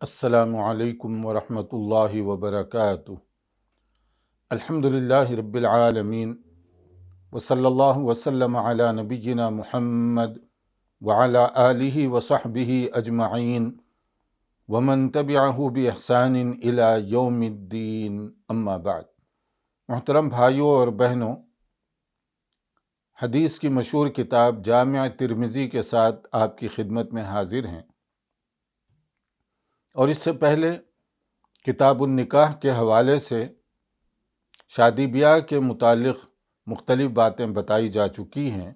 السلام علیکم ورحمۃ اللہ وبرکاتہ۔ الحمدللہ رب العالمین وصلی اللہ وسلم علی نبینا محمد وعلی آلہ وصحبہ اجمعین ومن تبعہ بإحسان الی یوم الدین، اما بعد۔ محترم بھائیوں اور بہنوں، حدیث کی مشہور کتاب جامع ترمذی کے ساتھ آپ کی خدمت میں حاضر ہیں، اور اس سے پہلے کتاب النکاح کے حوالے سے شادی بیاہ کے متعلق مختلف باتیں بتائی جا چکی ہیں،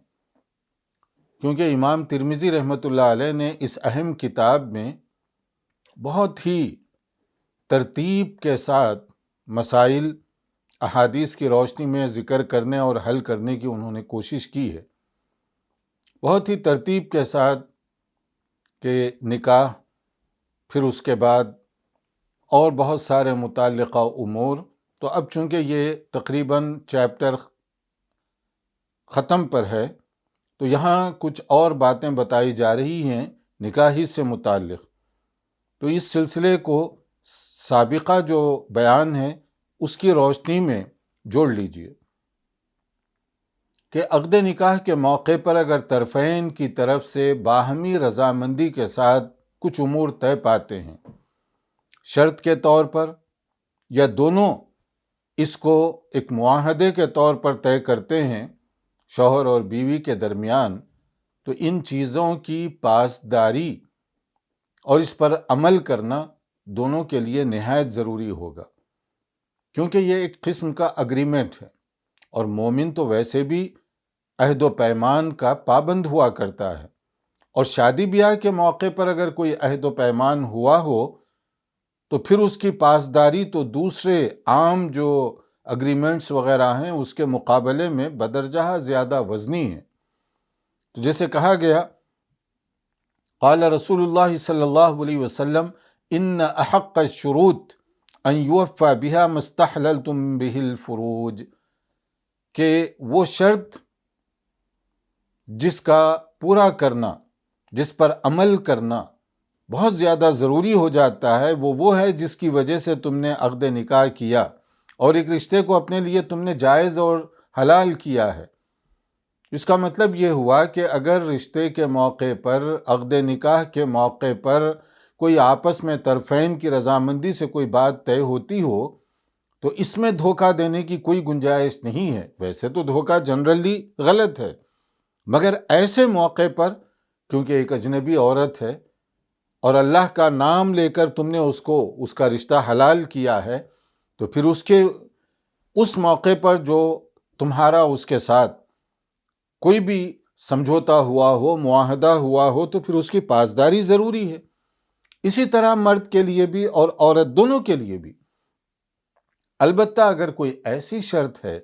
کیونکہ امام ترمذی رحمۃ اللہ علیہ نے اس اہم کتاب میں بہت ہی ترتیب کے ساتھ مسائل احادیث کی روشنی میں ذکر کرنے اور حل کرنے کی انہوں نے کوشش کی ہے، بہت ہی ترتیب کے ساتھ کہ نکاح، پھر اس کے بعد اور بہت سارے متعلقہ امور۔ تو اب چونکہ یہ تقریباً چیپٹر ختم پر ہے، تو یہاں کچھ اور باتیں بتائی جا رہی ہیں نکاح سے متعلق، تو اس سلسلے کو سابقہ جو بیان ہے اس کی روشنی میں جوڑ لیجئے کہ عقد نکاح کے موقع پر اگر طرفین کی طرف سے باہمی رضامندی کے ساتھ کچھ امور طے پاتے ہیں شرط کے طور پر، یا دونوں اس کو ایک معاہدے کے طور پر طے کرتے ہیں شوہر اور بیوی کے درمیان، تو ان چیزوں کی پاسداری اور اس پر عمل کرنا دونوں کے لیے نہایت ضروری ہوگا، کیونکہ یہ ایک قسم کا اگریمنٹ ہے، اور مومن تو ویسے بھی عہد و پیمان کا پابند ہوا کرتا ہے، اور شادی بیاہ کے موقع پر اگر کوئی عہد و پیمان ہوا ہو تو پھر اس کی پاسداری تو دوسرے عام جو اگریمنٹس وغیرہ ہیں اس کے مقابلے میں بدرجہ زیادہ وزنی ہے۔ تو جیسے کہا گیا، قال رسول اللہ صلی اللہ علیہ وسلم ان احق الشروط ان یوفى بها ما استحللتم به الفروج، کہ وہ شرط جس کا پورا کرنا، جس پر عمل کرنا بہت زیادہ ضروری ہو جاتا ہے، وہ ہے جس کی وجہ سے تم نے عقد نکاح کیا اور ایک رشتے کو اپنے لیے تم نے جائز اور حلال کیا ہے۔ اس کا مطلب یہ ہوا کہ اگر رشتے کے موقع پر، عقد نکاح کے موقع پر کوئی آپس میں طرفین کی رضامندی سے کوئی بات طے ہوتی ہو تو اس میں دھوکہ دینے کی کوئی گنجائش نہیں ہے۔ ویسے تو دھوکہ جنرلی غلط ہے، مگر ایسے موقع پر کیونکہ ایک اجنبی عورت ہے اور اللہ کا نام لے کر تم نے اس کا رشتہ حلال کیا ہے، تو پھر اس موقع پر جو تمہارا اس کے ساتھ کوئی بھی سمجھوتا ہوا ہو، معاہدہ ہوا ہو، تو پھر اس کی پاسداری ضروری ہے۔ اسی طرح مرد کے لیے بھی اور عورت دونوں کے لیے بھی۔ البتہ اگر کوئی ایسی شرط ہے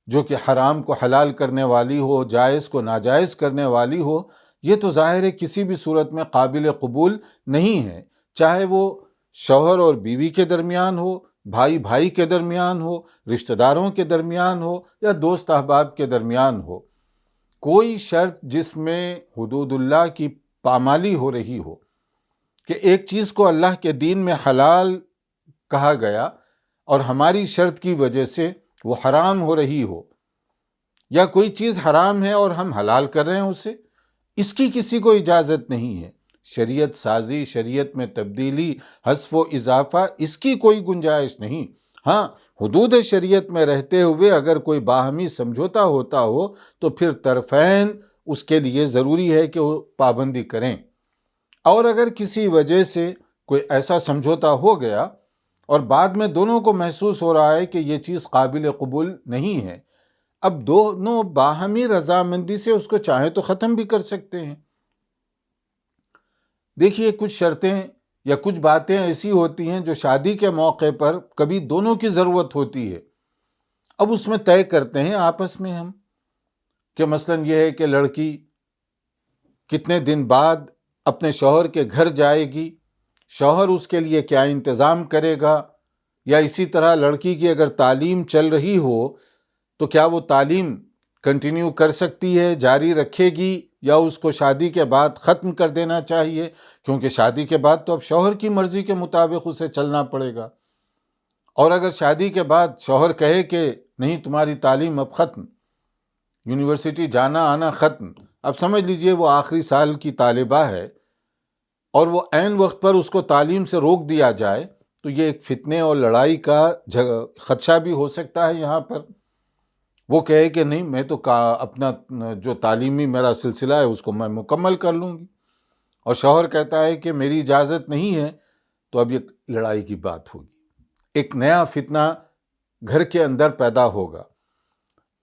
جو کہ حرام کو حلال کرنے والی ہو، جائز کو ناجائز کرنے والی ہو، یہ تو ظاہر ہے کسی بھی صورت میں قابل قبول نہیں ہے، چاہے وہ شوہر اور بیوی کے درمیان ہو، بھائی بھائی کے درمیان ہو، رشتہ داروں کے درمیان ہو، یا دوست احباب کے درمیان ہو۔ کوئی شرط جس میں حدود اللہ کی پامالی ہو رہی ہو، کہ ایک چیز کو اللہ کے دین میں حلال کہا گیا اور ہماری شرط کی وجہ سے وہ حرام ہو رہی ہو، یا کوئی چیز حرام ہے اور ہم حلال کر رہے ہیں اسے، اس کی کسی کو اجازت نہیں ہے۔ شریعت سازی، شریعت میں تبدیلی، حذف و اضافہ، اس کی کوئی گنجائش نہیں۔ ہاں، حدود شریعت میں رہتے ہوئے اگر کوئی باہمی سمجھوتا ہوتا ہو تو پھر طرفین اس کے لیے ضروری ہے کہ وہ پابندی کریں، اور اگر کسی وجہ سے کوئی ایسا سمجھوتا ہو گیا اور بعد میں دونوں کو محسوس ہو رہا ہے کہ یہ چیز قابل قبول نہیں ہے، اب دونوں باہمی رضامندی سے اس کو چاہے تو ختم بھی کر سکتے ہیں۔ دیکھیے، کچھ شرطیں یا کچھ باتیں ایسی ہوتی ہیں جو شادی کے موقع پر کبھی دونوں کی ضرورت ہوتی ہے۔ اب اس میں طے کرتے ہیں آپس میں ہم کہ مثلا یہ ہے کہ لڑکی کتنے دن بعد اپنے شوہر کے گھر جائے گی، شوہر اس کے لیے کیا انتظام کرے گا، یا اسی طرح لڑکی کی اگر تعلیم چل رہی ہو تو کیا وہ تعلیم کنٹینیو کر سکتی ہے، جاری رکھے گی یا اس کو شادی کے بعد ختم کر دینا چاہیے، کیونکہ شادی کے بعد تو اب شوہر کی مرضی کے مطابق اسے چلنا پڑے گا۔ اور اگر شادی کے بعد شوہر کہے کہ نہیں تمہاری تعلیم اب ختم، یونیورسٹی جانا آنا ختم، اب سمجھ لیجئے وہ آخری سال کی طالبہ ہے اور وہ عین وقت پر اس کو تعلیم سے روک دیا جائے، تو یہ ایک فتنے اور لڑائی کا خدشہ بھی ہو سکتا ہے۔ یہاں پر وہ کہے کہ نہیں میں تو اپنا جو تعلیمی میرا سلسلہ ہے اس کو میں مکمل کر لوں گی، اور شوہر کہتا ہے کہ میری اجازت نہیں ہے، تو اب یہ لڑائی کی بات ہوگی، ایک نیا فتنہ گھر کے اندر پیدا ہوگا۔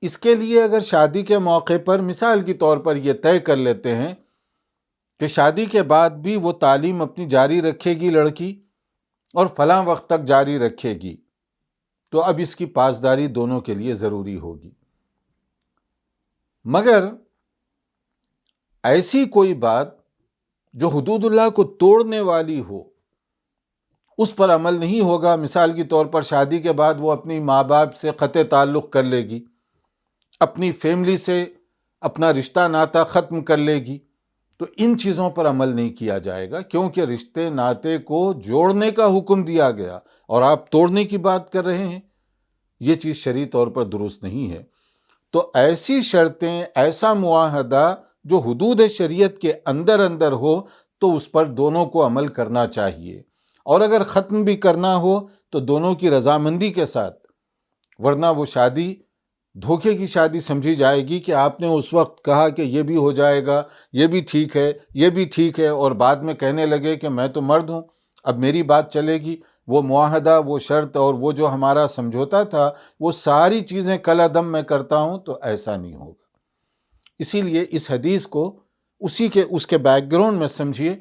اس کے لیے اگر شادی کے موقع پر مثال کے طور پر یہ طے کر لیتے ہیں کہ شادی کے بعد بھی وہ تعلیم اپنی جاری رکھے گی لڑکی، اور فلاں وقت تک جاری رکھے گی، تو اب اس کی پاسداری دونوں کے لیے ضروری ہوگی۔ مگر ایسی کوئی بات جو حدود اللہ کو توڑنے والی ہو، اس پر عمل نہیں ہوگا۔ مثال کے طور پر شادی کے بعد وہ اپنی ماں باپ سے قطع تعلق کر لے گی، اپنی فیملی سے اپنا رشتہ ناطہ ختم کر لے گی، تو ان چیزوں پر عمل نہیں کیا جائے گا، کیونکہ رشتے ناطے کو جوڑنے کا حکم دیا گیا اور آپ توڑنے کی بات کر رہے ہیں، یہ چیز شرعی طور پر درست نہیں ہے۔ تو ایسی شرطیں، ایسا معاہدہ جو حدود شریعت کے اندر ہو، تو اس پر دونوں کو عمل کرنا چاہیے، اور اگر ختم بھی کرنا ہو تو دونوں کی رضامندی کے ساتھ، ورنہ وہ شادی دھوکے کی شادی سمجھی جائے گی کہ آپ نے اس وقت کہا کہ یہ بھی ہو جائے گا، یہ بھی ٹھیک ہے، یہ بھی ٹھیک ہے، اور بعد میں کہنے لگے کہ میں تو مرد ہوں، اب میری بات چلے گی۔ وہ معاہدہ، وہ شرط اور وہ جو ہمارا سمجھوتا تھا، وہ ساری چیزیں کالعدم میں کرتا ہوں، تو ایسا نہیں ہوگا۔ اسی لیے اس حدیث کو اس کے بیک گراؤنڈ میں سمجھیے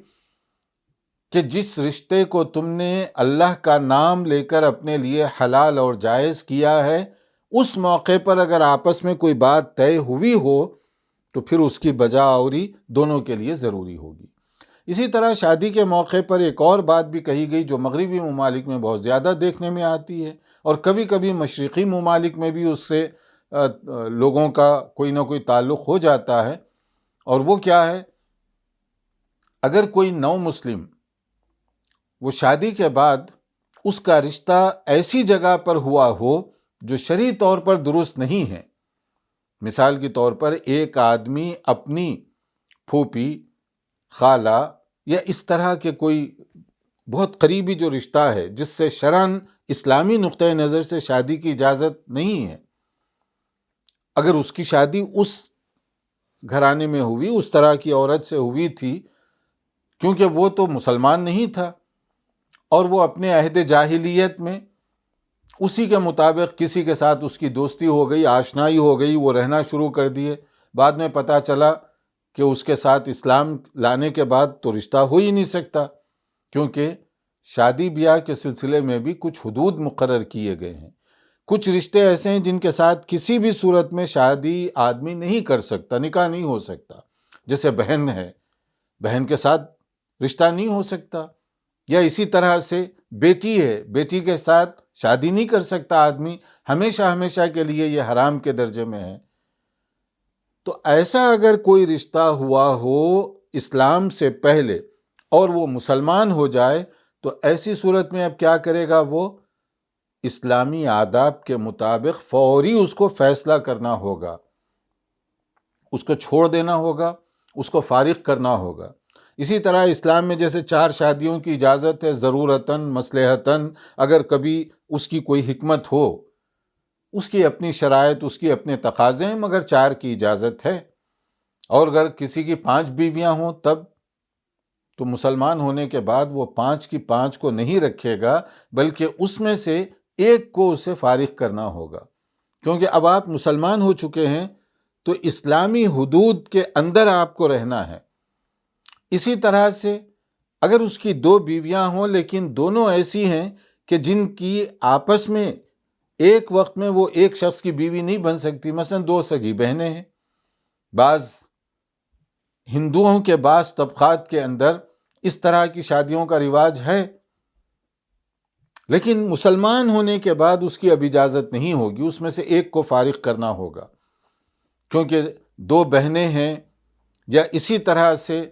کہ جس رشتے کو تم نے اللہ کا نام لے کر اپنے لیے حلال اور جائز کیا ہے، اس موقع پر اگر آپس میں کوئی بات طے ہوئی ہو تو پھر اس کی بجا آوری دونوں کے لیے ضروری ہوگی۔ اسی طرح شادی کے موقع پر ایک اور بات بھی کہی گئی جو مغربی ممالک میں بہت زیادہ دیکھنے میں آتی ہے، اور کبھی کبھی مشرقی ممالک میں بھی اس سے لوگوں کا کوئی نہ کوئی تعلق ہو جاتا ہے، اور وہ کیا ہے؟ اگر کوئی نو مسلم وہ شادی کے بعد اس کا رشتہ ایسی جگہ پر ہوا ہو جو شرعی طور پر درست نہیں ہے، مثال کے طور پر ایک آدمی اپنی پھوپھی، خالہ یا اس طرح کے کوئی بہت قریبی جو رشتہ ہے جس سے شرعاً اسلامی نقطۂ نظر سے شادی کی اجازت نہیں ہے، اگر اس کی شادی اس گھرانے میں ہوئی، اس طرح کی عورت سے ہوئی تھی، کیونکہ وہ تو مسلمان نہیں تھا اور وہ اپنے عہد جاہلیت میں اسی کے مطابق کسی کے ساتھ اس کی دوستی ہو گئی، آشنائی ہو گئی، وہ رہنا شروع کر دیے، بعد میں پتہ چلا کہ اس کے ساتھ اسلام لانے کے بعد تو رشتہ ہو ہی نہیں سکتا، کیونکہ شادی بیاہ کے سلسلے میں بھی کچھ حدود مقرر کیے گئے ہیں۔ کچھ رشتے ایسے ہیں جن کے ساتھ کسی بھی صورت میں شادی آدمی نہیں کر سکتا، نکاح نہیں ہو سکتا، جیسے بہن ہے، بہن کے ساتھ رشتہ نہیں ہو سکتا، یا اسی طرح سے بیٹی ہے، بیٹی کے ساتھ شادی نہیں کر سکتا آدمی، ہمیشہ کے لیے یہ حرام کے درجے میں ہے۔ تو ایسا اگر کوئی رشتہ ہوا ہو اسلام سے پہلے اور وہ مسلمان ہو جائے، تو ایسی صورت میں اب کیا کرے گا؟ وہ اسلامی آداب کے مطابق فوری اس کو فیصلہ کرنا ہوگا، اس کو چھوڑ دینا ہوگا، اس کو فارغ کرنا ہوگا۔ اسی طرح اسلام میں جیسے 4 شادیوں کی اجازت ہے ضرورتاً مصلحتاً، اگر کبھی اس کی کوئی حکمت ہو، اس کی اپنی شرائط، اس کی اپنے تقاضے ہیں، مگر 4 کی اجازت ہے۔ اور اگر کسی کی 5 بیویاں ہوں تب تو مسلمان ہونے کے بعد وہ 5 کی 5 کو نہیں رکھے گا، بلکہ اس میں سے ایک کو اسے فارغ کرنا ہوگا، کیونکہ اب آپ مسلمان ہو چکے ہیں تو اسلامی حدود کے اندر آپ کو رہنا ہے۔ اسی طرح سے اگر اس کی 2 بیویاں ہوں لیکن دونوں ایسی ہیں کہ جن کی آپس میں ایک وقت میں وہ ایک شخص کی بیوی نہیں بن سکتی، مثلا 2 سگی بہنیں ہیں، بعض ہندوؤں کے بعض طبقات کے اندر اس طرح کی شادیوں کا رواج ہے، لیکن مسلمان ہونے کے بعد اس کی اب اجازت نہیں ہوگی، اس میں سے ایک کو فارغ کرنا ہوگا، کیونکہ 2 بہنیں ہیں یا اسی طرح سے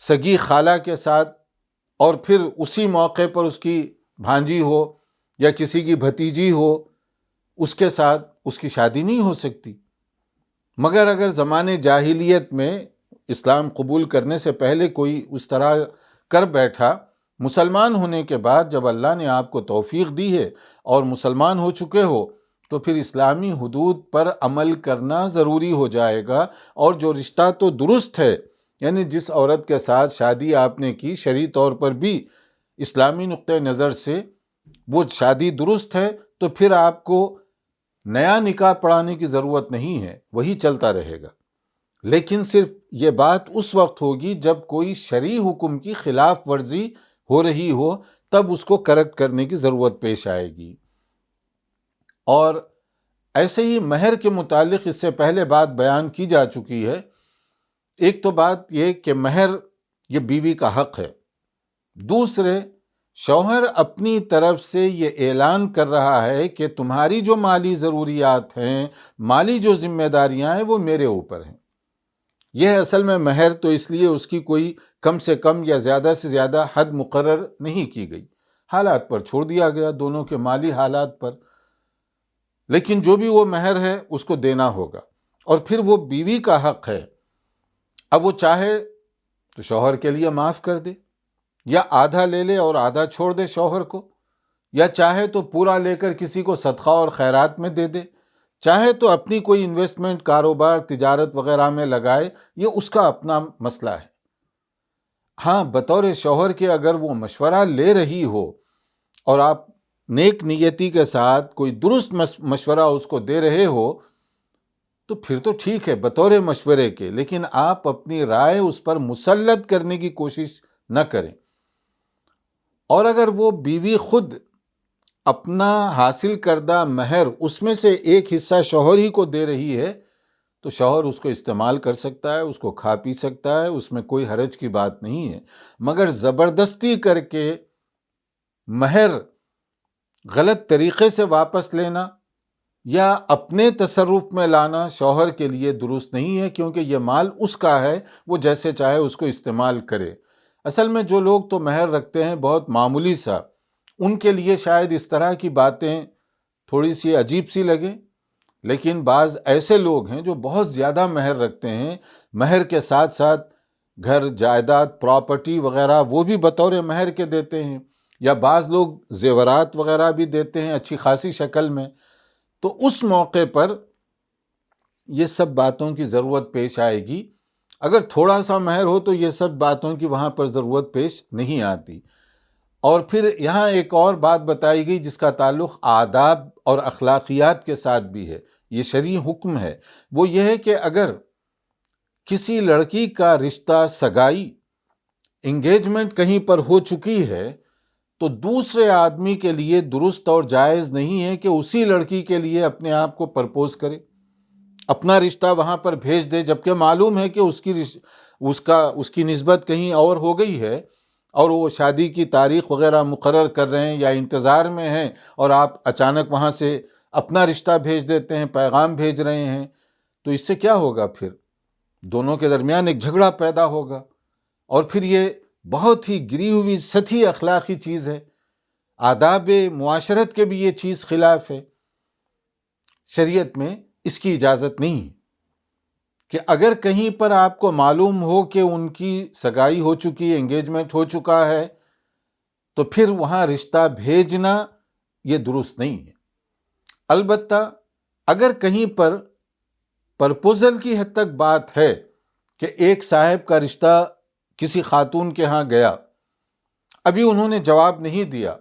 سگی خالہ کے ساتھ، اور پھر اسی موقع پر اس کی بھانجی ہو یا کسی کی بھتیجی ہو، اس کے ساتھ اس کی شادی نہیں ہو سکتی۔ مگر اگر زمانے جاہلیت میں اسلام قبول کرنے سے پہلے کوئی اس طرح کر بیٹھا، مسلمان ہونے کے بعد جب اللہ نے آپ کو توفیق دی ہے اور مسلمان ہو چکے ہو، تو پھر اسلامی حدود پر عمل کرنا ضروری ہو جائے گا، اور جو رشتہ تو درست ہے، یعنی جس عورت کے ساتھ شادی آپ نے کی شرعی طور پر بھی اسلامی نقطہ نظر سے وہ شادی درست ہے، تو پھر آپ کو نیا نکاح پڑھانے کی ضرورت نہیں ہے، وہی چلتا رہے گا۔ لیکن صرف یہ بات اس وقت ہوگی جب کوئی شرعی حکم کی خلاف ورزی ہو رہی ہو، تب اس کو کریکٹ کرنے کی ضرورت پیش آئے گی۔ اور ایسے ہی مہر کے متعلق اس سے پہلے بات بیان کی جا چکی ہے۔ ایک تو بات یہ کہ مہر یہ بیوی کا حق ہے، دوسرے شوہر اپنی طرف سے یہ اعلان کر رہا ہے کہ تمہاری جو مالی ضروریات ہیں، مالی جو ذمہ داریاں ہیں، وہ میرے اوپر ہیں۔ یہ اصل میں مہر تو اس لیے اس کی کوئی کم سے کم یا زیادہ سے زیادہ حد مقرر نہیں کی گئی، حالات پر چھوڑ دیا گیا، دونوں کے مالی حالات پر، لیکن جو بھی وہ مہر ہے اس کو دینا ہوگا، اور پھر وہ بیوی کا حق ہے۔ اب وہ چاہے تو شوہر کے لیے معاف کر دے، یا آدھا لے لے اور آدھا چھوڑ دے شوہر کو، یا چاہے تو پورا لے کر کسی کو صدقہ اور خیرات میں دے دے، چاہے تو اپنی کوئی انویسٹمنٹ، کاروبار، تجارت وغیرہ میں لگائے، یہ اس کا اپنا مسئلہ ہے۔ ہاں، بطور شوہر کے اگر وہ مشورہ لے رہی ہو اور آپ نیک نیتی کے ساتھ کوئی درست مشورہ اس کو دے رہے ہو، تو پھر تو ٹھیک ہے بطور مشورے کے، لیکن آپ اپنی رائے اس پر مسلط کرنے کی کوشش نہ کریں۔ اور اگر وہ بیوی خود اپنا حاصل کردہ مہر اس میں سے ایک حصہ شوہر ہی کو دے رہی ہے، تو شوہر اس کو استعمال کر سکتا ہے، اس کو کھا پی سکتا ہے، اس میں کوئی حرج کی بات نہیں ہے۔ مگر زبردستی کر کے مہر غلط طریقے سے واپس لینا یا اپنے تصرف میں لانا شوہر کے لیے درست نہیں ہے، کیونکہ یہ مال اس کا ہے، وہ جیسے چاہے اس کو استعمال کرے۔ اصل میں جو لوگ تو مہر رکھتے ہیں بہت معمولی سا، ان کے لیے شاید اس طرح کی باتیں تھوڑی سی عجیب سی لگیں، لیکن بعض ایسے لوگ ہیں جو بہت زیادہ مہر رکھتے ہیں، مہر کے ساتھ ساتھ گھر، جائیداد، پراپرٹی وغیرہ وہ بھی بطور مہر کے دیتے ہیں، یا بعض لوگ زیورات وغیرہ بھی دیتے ہیں اچھی خاصی شکل میں۔ تو اس موقع پر یہ سب باتوں کی ضرورت پیش آئے گی۔ اگر تھوڑا سا مہر ہو تو یہ سب باتوں کی وہاں پر ضرورت پیش نہیں آتی۔ اور پھر یہاں ایک اور بات بتائی گئی جس کا تعلق آداب اور اخلاقیات کے ساتھ بھی ہے، یہ شرعی حکم ہے۔ وہ یہ ہے کہ اگر کسی لڑکی کا رشتہ، سگائی، انگیجمنٹ کہیں پر ہو چکی ہے، تو دوسرے آدمی کے لیے درست اور جائز نہیں ہے کہ اسی لڑکی کے لیے اپنے آپ کو پرپوز کرے، اپنا رشتہ وہاں پر بھیج دے، جبکہ معلوم ہے کہ اس کی نسبت کہیں اور ہو گئی ہے، اور وہ شادی کی تاریخ وغیرہ مقرر کر رہے ہیں یا انتظار میں ہیں، اور آپ اچانک وہاں سے اپنا رشتہ بھیج دیتے ہیں، پیغام بھیج رہے ہیں، تو اس سے کیا ہوگا؟ پھر دونوں کے درمیان ایک جھگڑا پیدا ہوگا، اور پھر یہ بہت ہی گری ہوئی سطحی اخلاقی چیز ہے، آداب معاشرت کے بھی یہ چیز خلاف ہے۔ شریعت میں اس کی اجازت نہیں ہے کہ اگر کہیں پر آپ کو معلوم ہو کہ ان کی سگائی ہو چکی ہے، انگیجمنٹ ہو چکا ہے، تو پھر وہاں رشتہ بھیجنا یہ درست نہیں ہے۔ البتہ اگر کہیں پر پرپوزل کی حد تک بات ہے کہ ایک صاحب کا رشتہ کسی خاتون کے ہاں گیا، ابھی انہوں نے جواب نہیں دیا،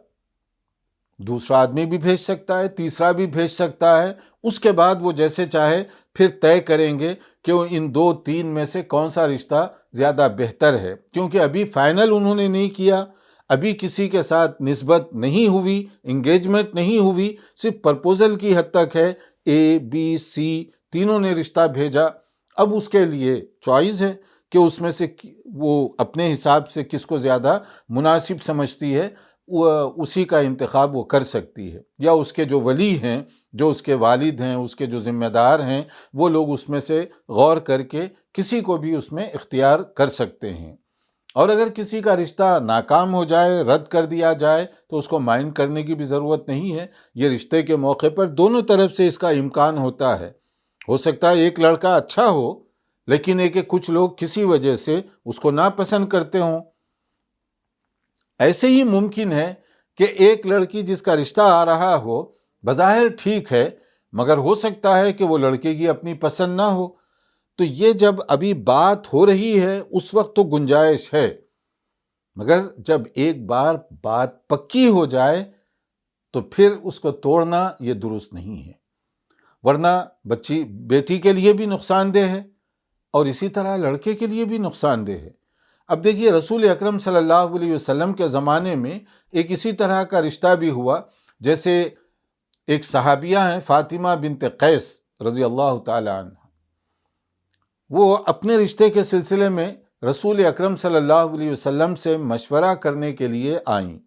دوسرا آدمی بھی بھیج سکتا ہے، تیسرا بھی بھیج سکتا ہے، اس کے بعد وہ جیسے چاہے پھر طے کریں گے کہ ان 2-3 میں سے کون سا رشتہ زیادہ بہتر ہے، کیونکہ ابھی فائنل انہوں نے نہیں کیا، ابھی کسی کے ساتھ نسبت نہیں ہوئی، انگیجمنٹ نہیں ہوئی، صرف پرپوزل کی حد تک ہے، ABC تینوں نے رشتہ بھیجا۔ اب اس کے لیے چوائس ہے کہ اس میں سے وہ اپنے حساب سے کس کو زیادہ مناسب سمجھتی ہے، اسی کا انتخاب وہ کر سکتی ہے، یا اس کے جو ولی ہیں، جو اس کے والد ہیں، اس کے جو ذمہ دار ہیں، وہ لوگ اس میں سے غور کر کے کسی کو بھی اس میں اختیار کر سکتے ہیں۔ اور اگر کسی کا رشتہ ناکام ہو جائے، رد کر دیا جائے، تو اس کو مائنڈ کرنے کی بھی ضرورت نہیں ہے۔ یہ رشتے کے موقع پر دونوں طرف سے اس کا امکان ہوتا ہے۔ ہو سکتا ہے ایک لڑکا اچھا ہو، لیکن ایک کچھ لوگ کسی وجہ سے اس کو ناپسند کرتے ہوں۔ ایسے ہی ممکن ہے کہ ایک لڑکی جس کا رشتہ آ رہا ہو بظاہر ٹھیک ہے، مگر ہو سکتا ہے کہ وہ لڑکے کی اپنی پسند نہ ہو۔ تو یہ جب ابھی بات ہو رہی ہے اس وقت تو گنجائش ہے، مگر جب ایک بار بات پکی ہو جائے تو پھر اس کو توڑنا یہ درست نہیں ہے، ورنہ بیٹی کے لیے بھی نقصان دہ ہے اور اسی طرح لڑکے کے لیے بھی نقصان دہ ہے۔ اب دیکھیے رسول اکرم صلی اللہ علیہ وسلم کے زمانے میں ایک اسی طرح کا رشتہ بھی ہوا، جیسے ایک صحابیہ ہیں فاطمہ بنت قیس رضی اللہ تعالی عنہ، وہ اپنے رشتے کے سلسلے میں رسول اکرم صلی اللہ علیہ وسلم سے مشورہ کرنے کے لیے آئیں۔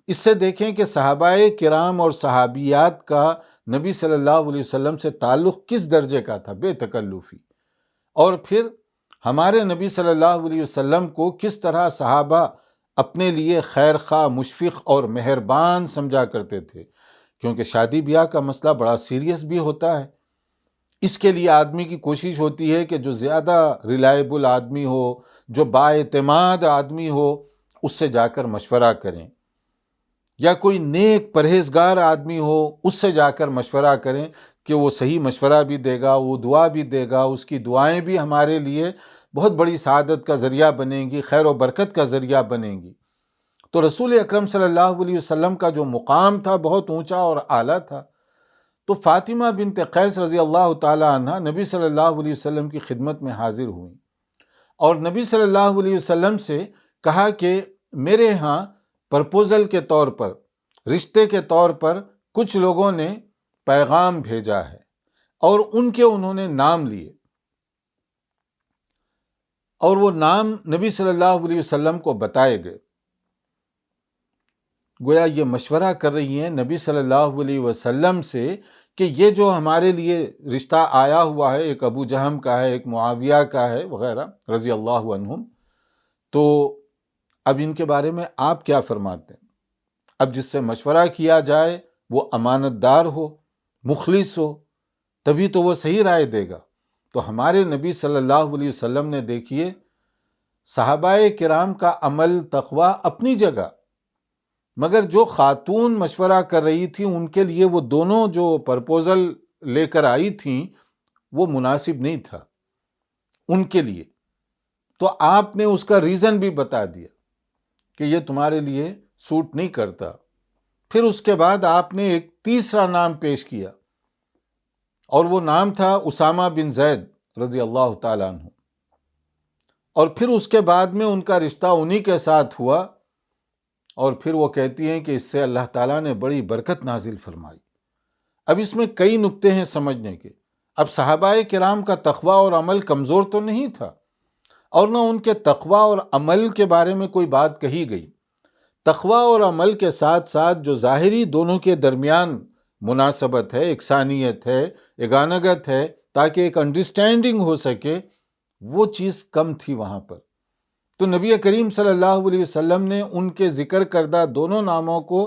اس سے دیکھیں کہ صحابہ کرام اور صحابیات کا نبی صلی اللہ علیہ وسلم سے تعلق کس درجے کا تھا، بے تکلفی۔ اور پھر ہمارے نبی صلی اللہ علیہ وسلم کو کس طرح صحابہ اپنے لیے خیر خواہ، مشفق اور مہربان سمجھا کرتے تھے، کیونکہ شادی بیاہ کا مسئلہ بڑا سیریس بھی ہوتا ہے۔ اس کے لیے آدمی کی کوشش ہوتی ہے کہ جو زیادہ ریلائبل آدمی ہو، جو بااعتماد آدمی ہو، اس سے جا کر مشورہ کریں، یا کوئی نیک پرہیزگار آدمی ہو اس سے جا کر مشورہ کریں کہ وہ صحیح مشورہ بھی دے گا، وہ دعا بھی دے گا، اس کی دعائیں بھی ہمارے لیے بہت بڑی سعادت کا ذریعہ بنیں گی، خیر و برکت کا ذریعہ بنیں گی۔ تو رسول اکرم صلی اللہ علیہ وسلم کا جو مقام تھا بہت اونچا اور اعلیٰ تھا۔ تو فاطمہ بنت قیس رضی اللہ تعالی عنہ نبی صلی اللہ علیہ وسلم کی خدمت میں حاضر ہوئیں اور نبی صلی اللہ علیہ وسلم سے کہا کہ میرے ہاں پرپوزل کے طور پر، رشتے کے طور پر کچھ لوگوں نے پیغام بھیجا ہے اور انہوں نے نام لیے، اور وہ نام نبی صلی اللہ علیہ وسلم کو بتائے گئے۔ گویا یہ مشورہ کر رہی ہیں نبی صلی اللہ علیہ وسلم سے کہ یہ جو ہمارے لیے رشتہ آیا ہوا ہے، ایک ابو جہم کا ہے، ایک معاویہ کا ہے وغیرہ رضی اللہ عنہم، تو اب ان کے بارے میں آپ کیا فرماتے ہیں؟ اب جس سے مشورہ کیا جائے وہ امانت دار ہو، مخلص ہو، تبھی تو وہ صحیح رائے دے گا۔ تو ہمارے نبی صلی اللہ علیہ وسلم نے دیکھیے صحابہ کرام کا عمل، تقویٰ اپنی جگہ، مگر جو خاتون مشورہ کر رہی تھی ان کے لیے وہ دونوں جو پرپوزل لے کر آئی تھیں وہ مناسب نہیں تھا ان کے لیے۔ تو آپ نے اس کا ریزن بھی بتا دیا کہ یہ تمہارے لیے سوٹ نہیں کرتا۔ پھر اس کے بعد آپ نے ایک تیسرا نام پیش کیا اور وہ نام تھا اسامہ بن زید رضی اللہ تعالیٰ عنہ، اور پھر اس کے بعد میں ان کا رشتہ انہی کے ساتھ ہوا، اور پھر وہ کہتی ہیں کہ اس سے اللہ تعالیٰ نے بڑی برکت نازل فرمائی۔ اب اس میں کئی نکتے ہیں سمجھنے کے۔ اب صحابہ کرام کا تقویٰ اور عمل کمزور تو نہیں تھا، اور نہ ان کے تقویٰ اور عمل کے بارے میں کوئی بات کہی گئی۔ تقویٰ اور عمل کے ساتھ ساتھ جو ظاہری دونوں کے درمیان مناسبت ہے، یکسانیت ہے، یگانگت ہے، تاکہ ایک انڈرسٹینڈنگ ہو سکے، وہ چیز کم تھی وہاں پر۔ تو نبی کریم صلی اللہ علیہ وسلم نے ان کے ذکر کردہ دونوں ناموں کو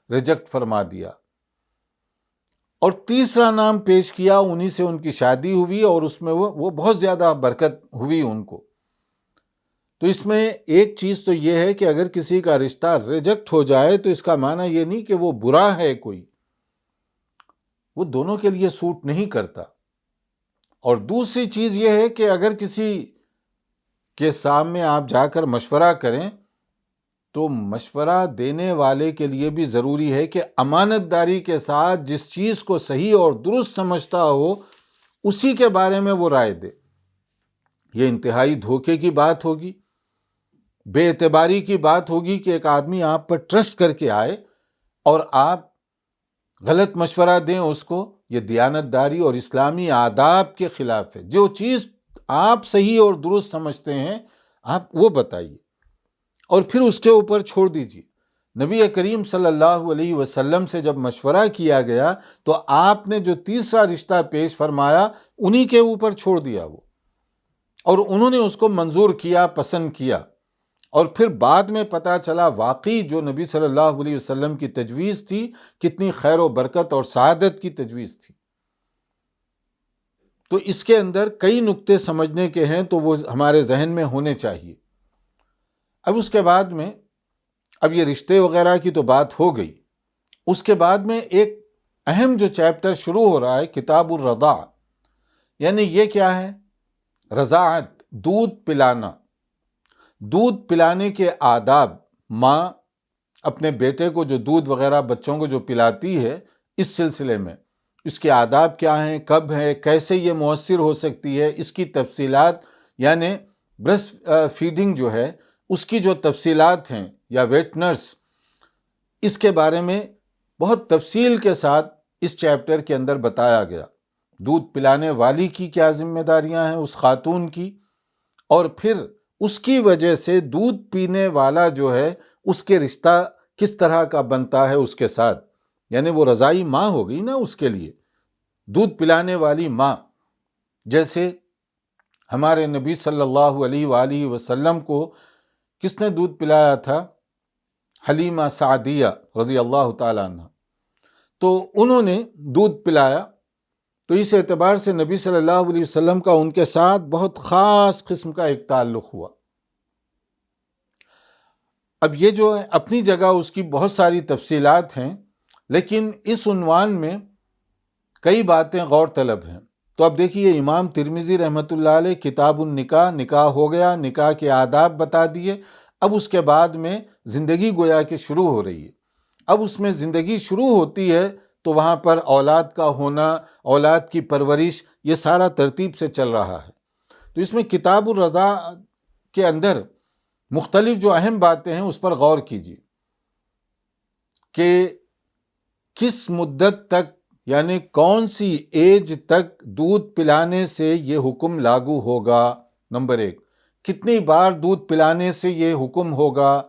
ریجیکٹ فرما دیا اور تیسرا نام پیش کیا، انہی سے ان کی شادی ہوئی اور اس میں وہ بہت زیادہ برکت ہوئی ان کو۔ تو اس میں ایک چیز تو یہ ہے کہ اگر کسی کا رشتہ ریجیکٹ ہو جائے تو اس کا معنی یہ نہیں کہ وہ برا ہے، کوئی وہ دونوں کے لیے سوٹ نہیں کرتا۔ اور دوسری چیز یہ ہے کہ اگر کسی کے سامنے آپ جا کر مشورہ کریں تو مشورہ دینے والے کے لیے بھی ضروری ہے کہ امانت داری کے ساتھ جس چیز کو صحیح اور درست سمجھتا ہو اسی کے بارے میں وہ رائے دے۔ یہ انتہائی دھوکے کی بات ہوگی، بے اعتباری کی بات ہوگی کہ ایک آدمی آپ پر ٹرسٹ کر کے آئے اور آپ غلط مشورہ دیں اس کو۔ یہ دیانت داری اور اسلامی آداب کے خلاف ہے۔ جو چیز آپ صحیح اور درست سمجھتے ہیں آپ وہ بتائیے اور پھر اس کے اوپر چھوڑ دیجیے، نبی کریم صلی اللہ علیہ وسلم سے جب مشورہ کیا گیا تو آپ نے جو تیسرا رشتہ پیش فرمایا انہی کے اوپر چھوڑ دیا وہ، اور انہوں نے اس کو منظور کیا، پسند کیا، اور پھر بعد میں پتہ چلا واقعی جو نبی صلی اللہ علیہ وسلم کی تجویز تھی کتنی خیر و برکت اور سعادت کی تجویز تھی۔ تو اس کے اندر کئی نکتے سمجھنے کے ہیں تو وہ ہمارے ذہن میں ہونے چاہیے۔ اب اس کے بعد میں، اب یہ رشتے وغیرہ کی تو بات ہو گئی، اس کے بعد میں ایک اہم جو چیپٹر شروع ہو رہا ہے کتاب الرضاع، یعنی یہ کیا ہے؟ رضاعت، دودھ پلانا، دودھ پلانے کے آداب۔ ماں اپنے بیٹے کو جو دودھ وغیرہ بچوں کو جو پلاتی ہے، اس سلسلے میں اس کے آداب کیا ہیں، کب ہے، کیسے یہ مؤثر ہو سکتی ہے، اس کی تفصیلات، یعنی بریسٹ فیڈنگ جو ہے اس کی جو تفصیلات ہیں، یا ویٹ نرس، اس کے بارے میں بہت تفصیل کے ساتھ اس چیپٹر کے اندر بتایا گیا۔ دودھ پلانے والی کی کیا ذمہ داریاں ہیں اس خاتون کی، اور پھر اس کی وجہ سے دودھ پینے والا جو ہے اس کے رشتہ کس طرح کا بنتا ہے اس کے ساتھ، یعنی وہ رضائی ماں ہو گئی نا اس کے لیے، دودھ پلانے والی ماں۔ جیسے ہمارے نبی صلی اللہ علیہ وآلہ وسلم کو کس نے دودھ پلایا تھا؟ حلیمہ سعدیہ رضی اللہ تعالیٰ عنہ، تو انہوں نے دودھ پلایا، تو اس اعتبار سے نبی صلی اللہ علیہ وسلم کا ان کے ساتھ بہت خاص قسم کا ایک تعلق ہوا۔ اب یہ جو ہے اپنی جگہ اس کی بہت ساری تفصیلات ہیں، لیکن اس عنوان میں کئی باتیں غور طلب ہیں۔ تو اب دیکھیے امام ترمذی رحمۃ اللہ علیہ کتاب النکاح، نکاح ہو گیا، نکاح کے آداب بتا دیے، اب اس کے بعد میں زندگی گویا کہ شروع ہو رہی ہے۔ اب اس میں زندگی شروع ہوتی ہے تو وہاں پر اولاد کا ہونا، اولاد کی پرورش، یہ سارا ترتیب سے چل رہا ہے۔ تو اس میں کتاب الرضاع کے اندر مختلف جو اہم باتیں ہیں اس پر غور کیجیے کہ کس مدت تک، یعنی کون سی ایج تک دودھ پلانے سے یہ حکم لاگو ہوگا، نمبر ایک، کتنی بار دودھ پلانے سے یہ حکم ہوگا،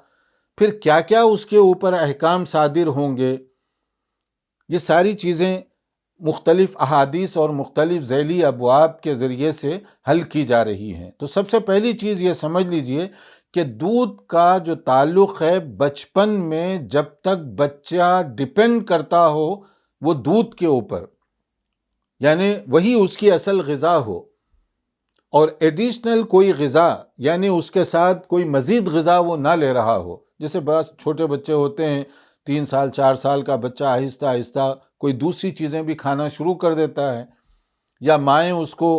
پھر کیا کیا اس کے اوپر احکام صادر ہوں گے، یہ ساری چیزیں مختلف احادیث اور مختلف ذیلی ابواب کے ذریعے سے حل کی جا رہی ہیں۔ تو سب سے پہلی چیز یہ سمجھ لیجئے کہ دودھ کا جو تعلق ہے بچپن میں، جب تک بچہ ڈیپینڈ کرتا ہو وہ دودھ کے اوپر، یعنی وہی اس کی اصل غذا ہو، اور ایڈیشنل کوئی غذا، یعنی اس کے ساتھ کوئی مزید غذا وہ نہ لے رہا ہو۔ جیسے بعض چھوٹے بچے ہوتے ہیں، 3 سال 4 سال کا بچہ آہستہ آہستہ کوئی دوسری چیزیں بھی کھانا شروع کر دیتا ہے، یا مائیں اس کو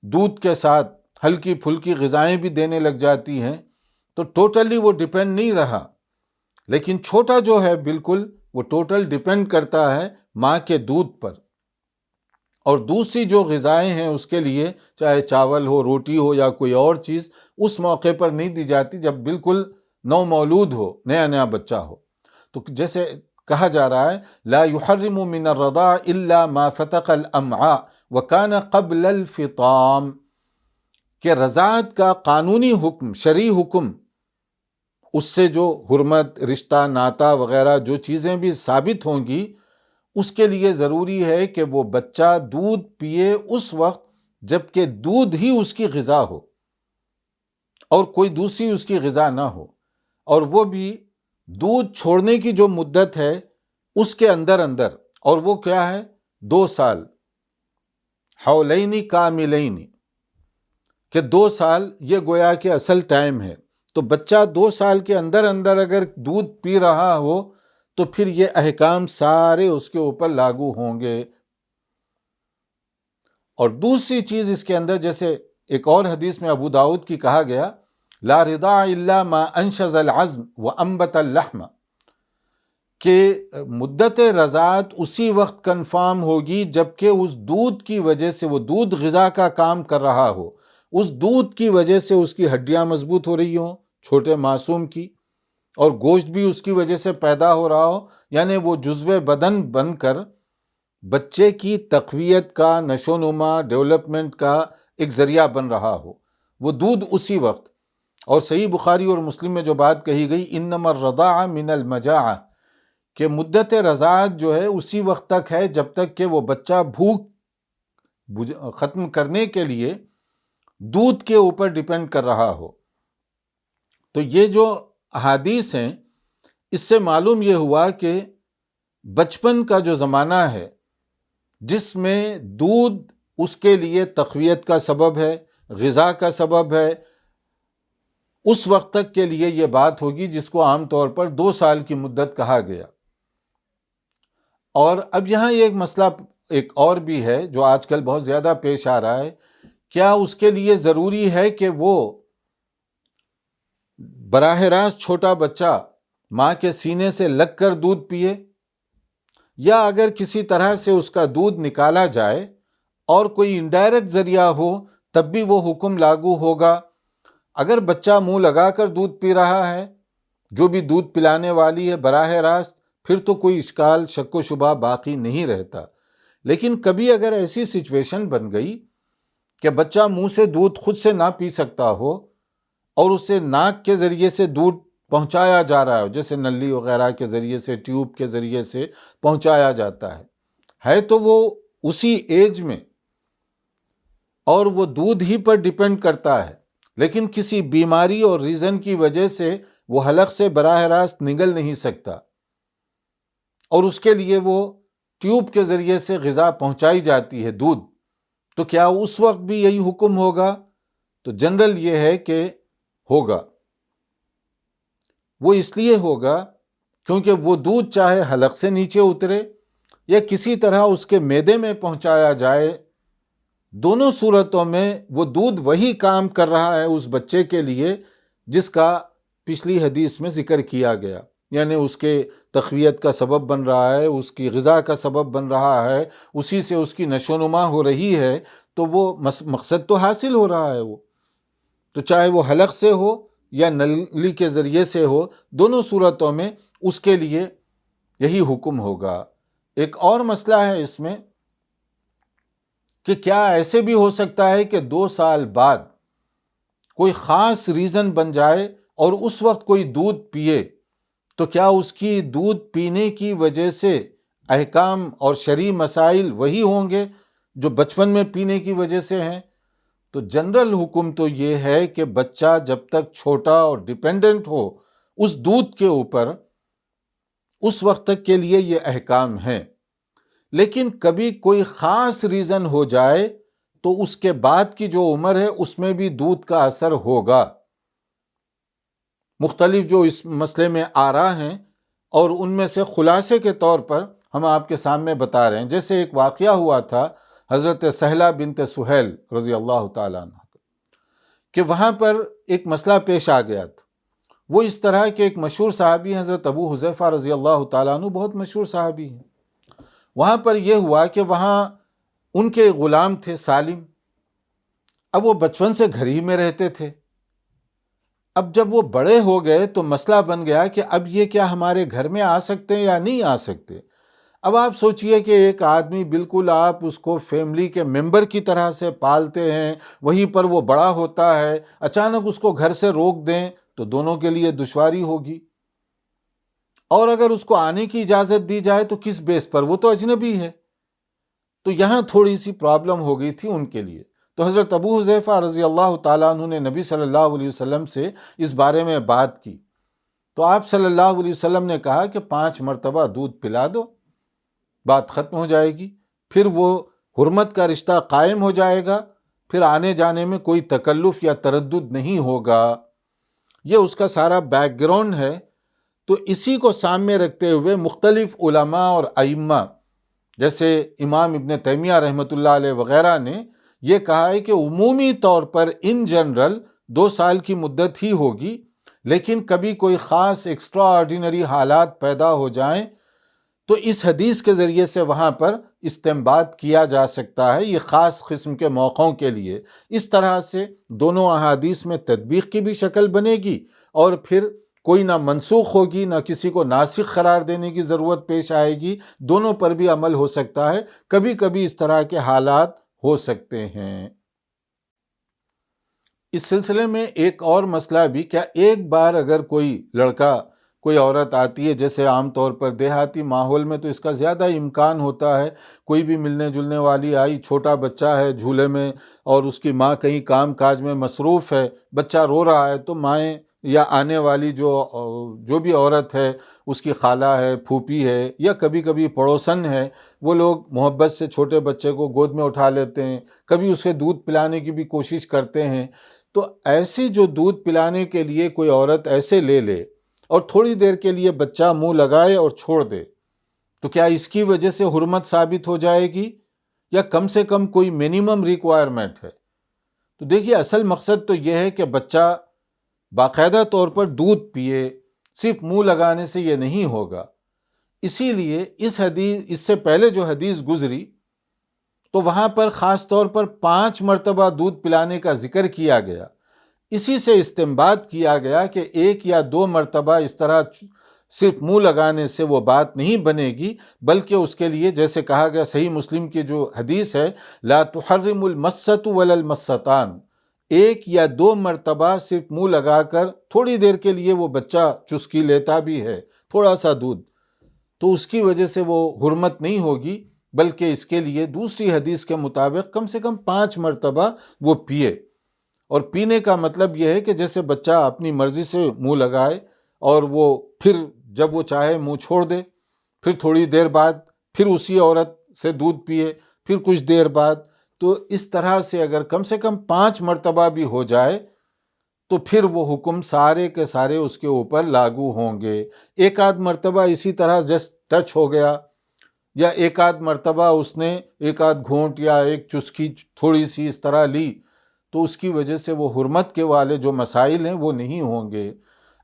دودھ کے ساتھ ہلکی پھلکی غذائیں بھی دینے لگ جاتی ہیں، تو ٹوٹلی وہ ڈیپینڈ نہیں رہا۔ لیکن چھوٹا جو ہے بالکل وہ ٹوٹل ڈیپینڈ کرتا ہے ماں کے دودھ پر، اور دوسری جو غذائیں ہیں اس کے لیے چاہے چاول ہو، روٹی ہو یا کوئی اور چیز، اس موقع پر نہیں دی جاتی جب بالکل نو مولود ہو، نیا بچہ ہو۔ تو جیسے کہا جا رہا ہے لا يحرم من الرضاع الا ما فتق الامعاء وكان قبل الفطام، کہ رضاعت کا قانونی حکم، شرعی حکم، اس سے جو حرمت، رشتہ، ناتا وغیرہ جو چیزیں بھی ثابت ہوں گی، اس کے لیے ضروری ہے کہ وہ بچہ دودھ پیے اس وقت جب کہ دودھ ہی اس کی غذا ہو اور کوئی دوسری اس کی غذا نہ ہو، اور وہ بھی دودھ چھوڑنے کی جو مدت ہے اس کے اندر، اور وہ کیا ہے؟ 2 سال، حولین کاملین، کہ 2 سال یہ گویا کہ اصل ٹائم ہے۔ تو بچہ 2 سال کے اندر اگر دودھ پی رہا ہو تو پھر یہ احکام سارے اس کے اوپر لاگو ہوں گے۔ اور دوسری چیز اس کے اندر، جیسے ایک اور حدیث میں ابو داؤد کی کہا گیا لا رضاع الا ما انشز العظم وانبت اللحم، کہ مدت رضاعت اسی وقت کنفارم ہوگی جبکہ اس دودھ کی وجہ سے، وہ دودھ غذا کا کام کر رہا ہو، اس دودھ کی وجہ سے اس کی ہڈیاں مضبوط ہو رہی ہوں چھوٹے معصوم کی، اور گوشت بھی اس کی وجہ سے پیدا ہو رہا ہو، یعنی وہ جزو بدن بن کر بچے کی تقویت کا، نشو و نما، ڈیولپمنٹ کا ایک ذریعہ بن رہا ہو، وہ دودھ اسی وقت۔ اور صحیح بخاری اور مسلم میں جو بات کہی گئی انما الرضاع من المجاعہ، کہ مدت رضاعت جو ہے اسی وقت تک ہے جب تک کہ وہ بچہ بھوک ختم کرنے کے لیے دودھ کے اوپر ڈیپینڈ کر رہا ہو۔ تو یہ جو احادیث ہیں اس سے معلوم یہ ہوا کہ بچپن کا جو زمانہ ہے جس میں دودھ اس کے لیے تقویت کا سبب ہے، غذا کا سبب ہے، اس وقت تک کے لیے یہ بات ہوگی جس کو عام طور پر 2 سال کی مدت کہا گیا۔ اور اب یہاں ایک مسئلہ ایک اور بھی ہے جو آج کل بہت زیادہ پیش آ رہا ہے، کیا اس کے لیے ضروری ہے کہ وہ براہ راست چھوٹا بچہ ماں کے سینے سے لگ کر دودھ پیے، یا اگر کسی طرح سے اس کا دودھ نکالا جائے اور کوئی انڈائریکٹ ذریعہ ہو تب بھی وہ حکم لاگو ہوگا؟ اگر بچہ منہ لگا کر دودھ پی رہا ہے، جو بھی دودھ پلانے والی ہے براہ راست، پھر تو کوئی اشکال شک و شبہ باقی نہیں رہتا۔ لیکن کبھی اگر ایسی سچویشن بن گئی کہ بچہ منہ سے دودھ خود سے نہ پی سکتا ہو اور اسے ناک کے ذریعے سے دودھ پہنچایا جا رہا ہو، جیسے نلی وغیرہ کے ذریعے سے، ٹیوب کے ذریعے سے پہنچایا جاتا ہے تو وہ اسی ایج میں اور وہ دودھ ہی پر ڈیپینڈ کرتا ہے، لیکن کسی بیماری اور ریزن کی وجہ سے وہ حلق سے براہ راست نگل نہیں سکتا اور اس کے لیے وہ ٹیوب کے ذریعے سے غذا پہنچائی جاتی ہے، دودھ، تو کیا اس وقت بھی یہی حکم ہوگا؟ تو جنرل یہ ہے کہ ہوگا۔ وہ اس لیے ہوگا کیونکہ وہ دودھ چاہے حلق سے نیچے اترے یا کسی طرح اس کے معدے میں پہنچایا جائے، دونوں صورتوں میں وہ دودھ وہی کام کر رہا ہے اس بچے کے لیے جس کا پچھلی حدیث میں ذکر کیا گیا، یعنی اس کے تقویت کا سبب بن رہا ہے، اس کی غذا کا سبب بن رہا ہے، اسی سے اس کی نشو و نما ہو رہی ہے، تو وہ مقصد تو حاصل ہو رہا ہے۔ وہ تو چاہے وہ حلق سے ہو یا نلی کے ذریعے سے ہو، دونوں صورتوں میں اس کے لیے یہی حکم ہوگا۔ ایک اور مسئلہ ہے اس میں کہ کیا ایسے بھی ہو سکتا ہے کہ 2 سال بعد کوئی خاص ریزن بن جائے اور اس وقت کوئی دودھ پیے، تو کیا اس کی دودھ پینے کی وجہ سے احکام اور شرعی مسائل وہی ہوں گے جو بچپن میں پینے کی وجہ سے ہیں؟ تو جنرل حکم تو یہ ہے کہ بچہ جب تک چھوٹا اور ڈیپینڈنٹ ہو اس دودھ کے اوپر، اس وقت تک کے لیے یہ احکام ہیں، لیکن کبھی کوئی خاص ریزن ہو جائے تو اس کے بعد کی جو عمر ہے اس میں بھی دودھ کا اثر ہوگا۔ مختلف جو اس مسئلے میں آراء ہیں اور ان میں سے خلاصے کے طور پر ہم آپ کے سامنے بتا رہے ہیں۔ جیسے ایک واقعہ ہوا تھا حضرت سہلہ بنت سہیل رضی اللہ تعالیٰ عنہ کہ وہاں پر ایک مسئلہ پیش آ گیا تھا۔ وہ اس طرح کے ایک مشہور صحابی حضرت ابو حذیفہ رضی اللہ تعالیٰ عنہ، بہت مشہور صحابی ہیں۔ وہاں پر یہ ہوا کہ وہاں ان کے غلام تھے سالم، اب وہ بچپن سے گھر ہی میں رہتے تھے۔ اب جب وہ بڑے ہو گئے تو مسئلہ بن گیا کہ اب یہ کیا ہمارے گھر میں آ سکتے ہیں یا نہیں آ سکتے؟ اب آپ سوچئے کہ ایک آدمی بالکل آپ اس کو فیملی کے ممبر کی طرح سے پالتے ہیں، وہیں پر وہ بڑا ہوتا ہے، اچانک اس کو گھر سے روک دیں تو دونوں کے لیے دشواری ہوگی، اور اگر اس کو آنے کی اجازت دی جائے تو کس بیس پر؟ وہ تو اجنبی ہے۔ تو یہاں تھوڑی سی پرابلم ہو گئی تھی ان کے لیے۔ تو حضرت ابو حذیفہ رضی اللہ تعالیٰ عنہ نے نبی صلی اللہ علیہ وسلم سے اس بارے میں بات کی، تو آپ صلی اللہ علیہ وسلم نے کہا کہ 5 مرتبہ دودھ پلا دو، بات ختم ہو جائے گی، پھر وہ حرمت کا رشتہ قائم ہو جائے گا، پھر آنے جانے میں کوئی تکلف یا تردد نہیں ہوگا۔ یہ اس کا سارا بیک گراؤنڈ ہے۔ تو اسی کو سامنے رکھتے ہوئے مختلف علماء اور ائمہ جیسے امام ابن تیمیہ رحمۃ اللہ علیہ وغیرہ نے یہ کہا ہے کہ عمومی طور پر ان جنرل 2 سال کی مدت ہی ہوگی، لیکن کبھی کوئی خاص ایکسٹرا آرڈینری حالات پیدا ہو جائیں تو اس حدیث کے ذریعے سے وہاں پر استنباط کیا جا سکتا ہے، یہ خاص قسم کے موقعوں کے لیے۔ اس طرح سے دونوں احادیث میں تطبیق کی بھی شکل بنے گی، اور پھر کوئی نہ منسوخ ہوگی، نہ کسی کو ناسخ قرار دینے کی ضرورت پیش آئے گی، دونوں پر بھی عمل ہو سکتا ہے۔ کبھی کبھی اس طرح کے حالات ہو سکتے ہیں۔ اس سلسلے میں ایک اور مسئلہ بھی، کیا ایک بار اگر کوئی لڑکا کوئی عورت آتی ہے، جیسے عام طور پر دیہاتی ماحول میں تو اس کا زیادہ امکان ہوتا ہے، کوئی بھی ملنے جلنے والی آئی، چھوٹا بچہ ہے جھولے میں اور اس کی ماں کہیں کام کاج میں مصروف ہے، بچہ رو رہا ہے، تو مائیں یا آنے والی جو بھی عورت ہے، اس کی خالہ ہے، پھوپھی ہے، یا کبھی کبھی پڑوسن ہے، وہ لوگ محبت سے چھوٹے بچے کو گود میں اٹھا لیتے ہیں، کبھی اسے دودھ پلانے کی بھی کوشش کرتے ہیں۔ تو ایسی جو دودھ پلانے کے لیے کوئی عورت ایسے لے لے اور تھوڑی دیر کے لیے بچہ منہ لگائے اور چھوڑ دے، تو کیا اس کی وجہ سے حرمت ثابت ہو جائے گی، یا کم سے کم کوئی منیمم ریکوائرمنٹ ہے؟ تو دیکھیے، اصل مقصد تو یہ ہے کہ بچہ باقاعدہ طور پر دودھ پیے، صرف منہ لگانے سے یہ نہیں ہوگا۔ اسی لیے اس سے پہلے جو حدیث گزری تو وہاں پر خاص طور پر 5 مرتبہ دودھ پلانے کا ذکر کیا گیا۔ اسی سے استنباط کیا گیا کہ 1 یا 2 مرتبہ اس طرح صرف منہ لگانے سے وہ بات نہیں بنے گی، بلکہ اس کے لیے جیسے کہا گیا صحیح مسلم کی جو حدیث ہے، لا تحرم المسۃ ولا المستان، 1 یا 2 مرتبہ صرف منہ لگا کر تھوڑی دیر کے لیے وہ بچہ چسکی لیتا بھی ہے، تھوڑا سا دودھ، تو اس کی وجہ سے وہ حرمت نہیں ہوگی، بلکہ اس کے لیے دوسری حدیث کے مطابق کم سے کم 5 مرتبہ وہ پیے۔ اور پینے کا مطلب یہ ہے کہ جیسے بچہ اپنی مرضی سے منہ لگائے اور وہ پھر جب وہ چاہے منہ چھوڑ دے، پھر تھوڑی دیر بعد پھر اسی عورت سے دودھ پیے، پھر کچھ دیر بعد، تو اس طرح سے اگر کم سے کم 5 مرتبہ بھی ہو جائے تو پھر وہ حکم سارے کے سارے اس کے اوپر لاگو ہوں گے۔ ایک آدھ مرتبہ اسی طرح جسٹ ٹچ ہو گیا، یا ایک آدھ مرتبہ اس نے ایک آدھ گھونٹ یا ایک چسکی تھوڑی سی اس طرح لی، تو اس کی وجہ سے وہ حرمت کے والے جو مسائل ہیں وہ نہیں ہوں گے۔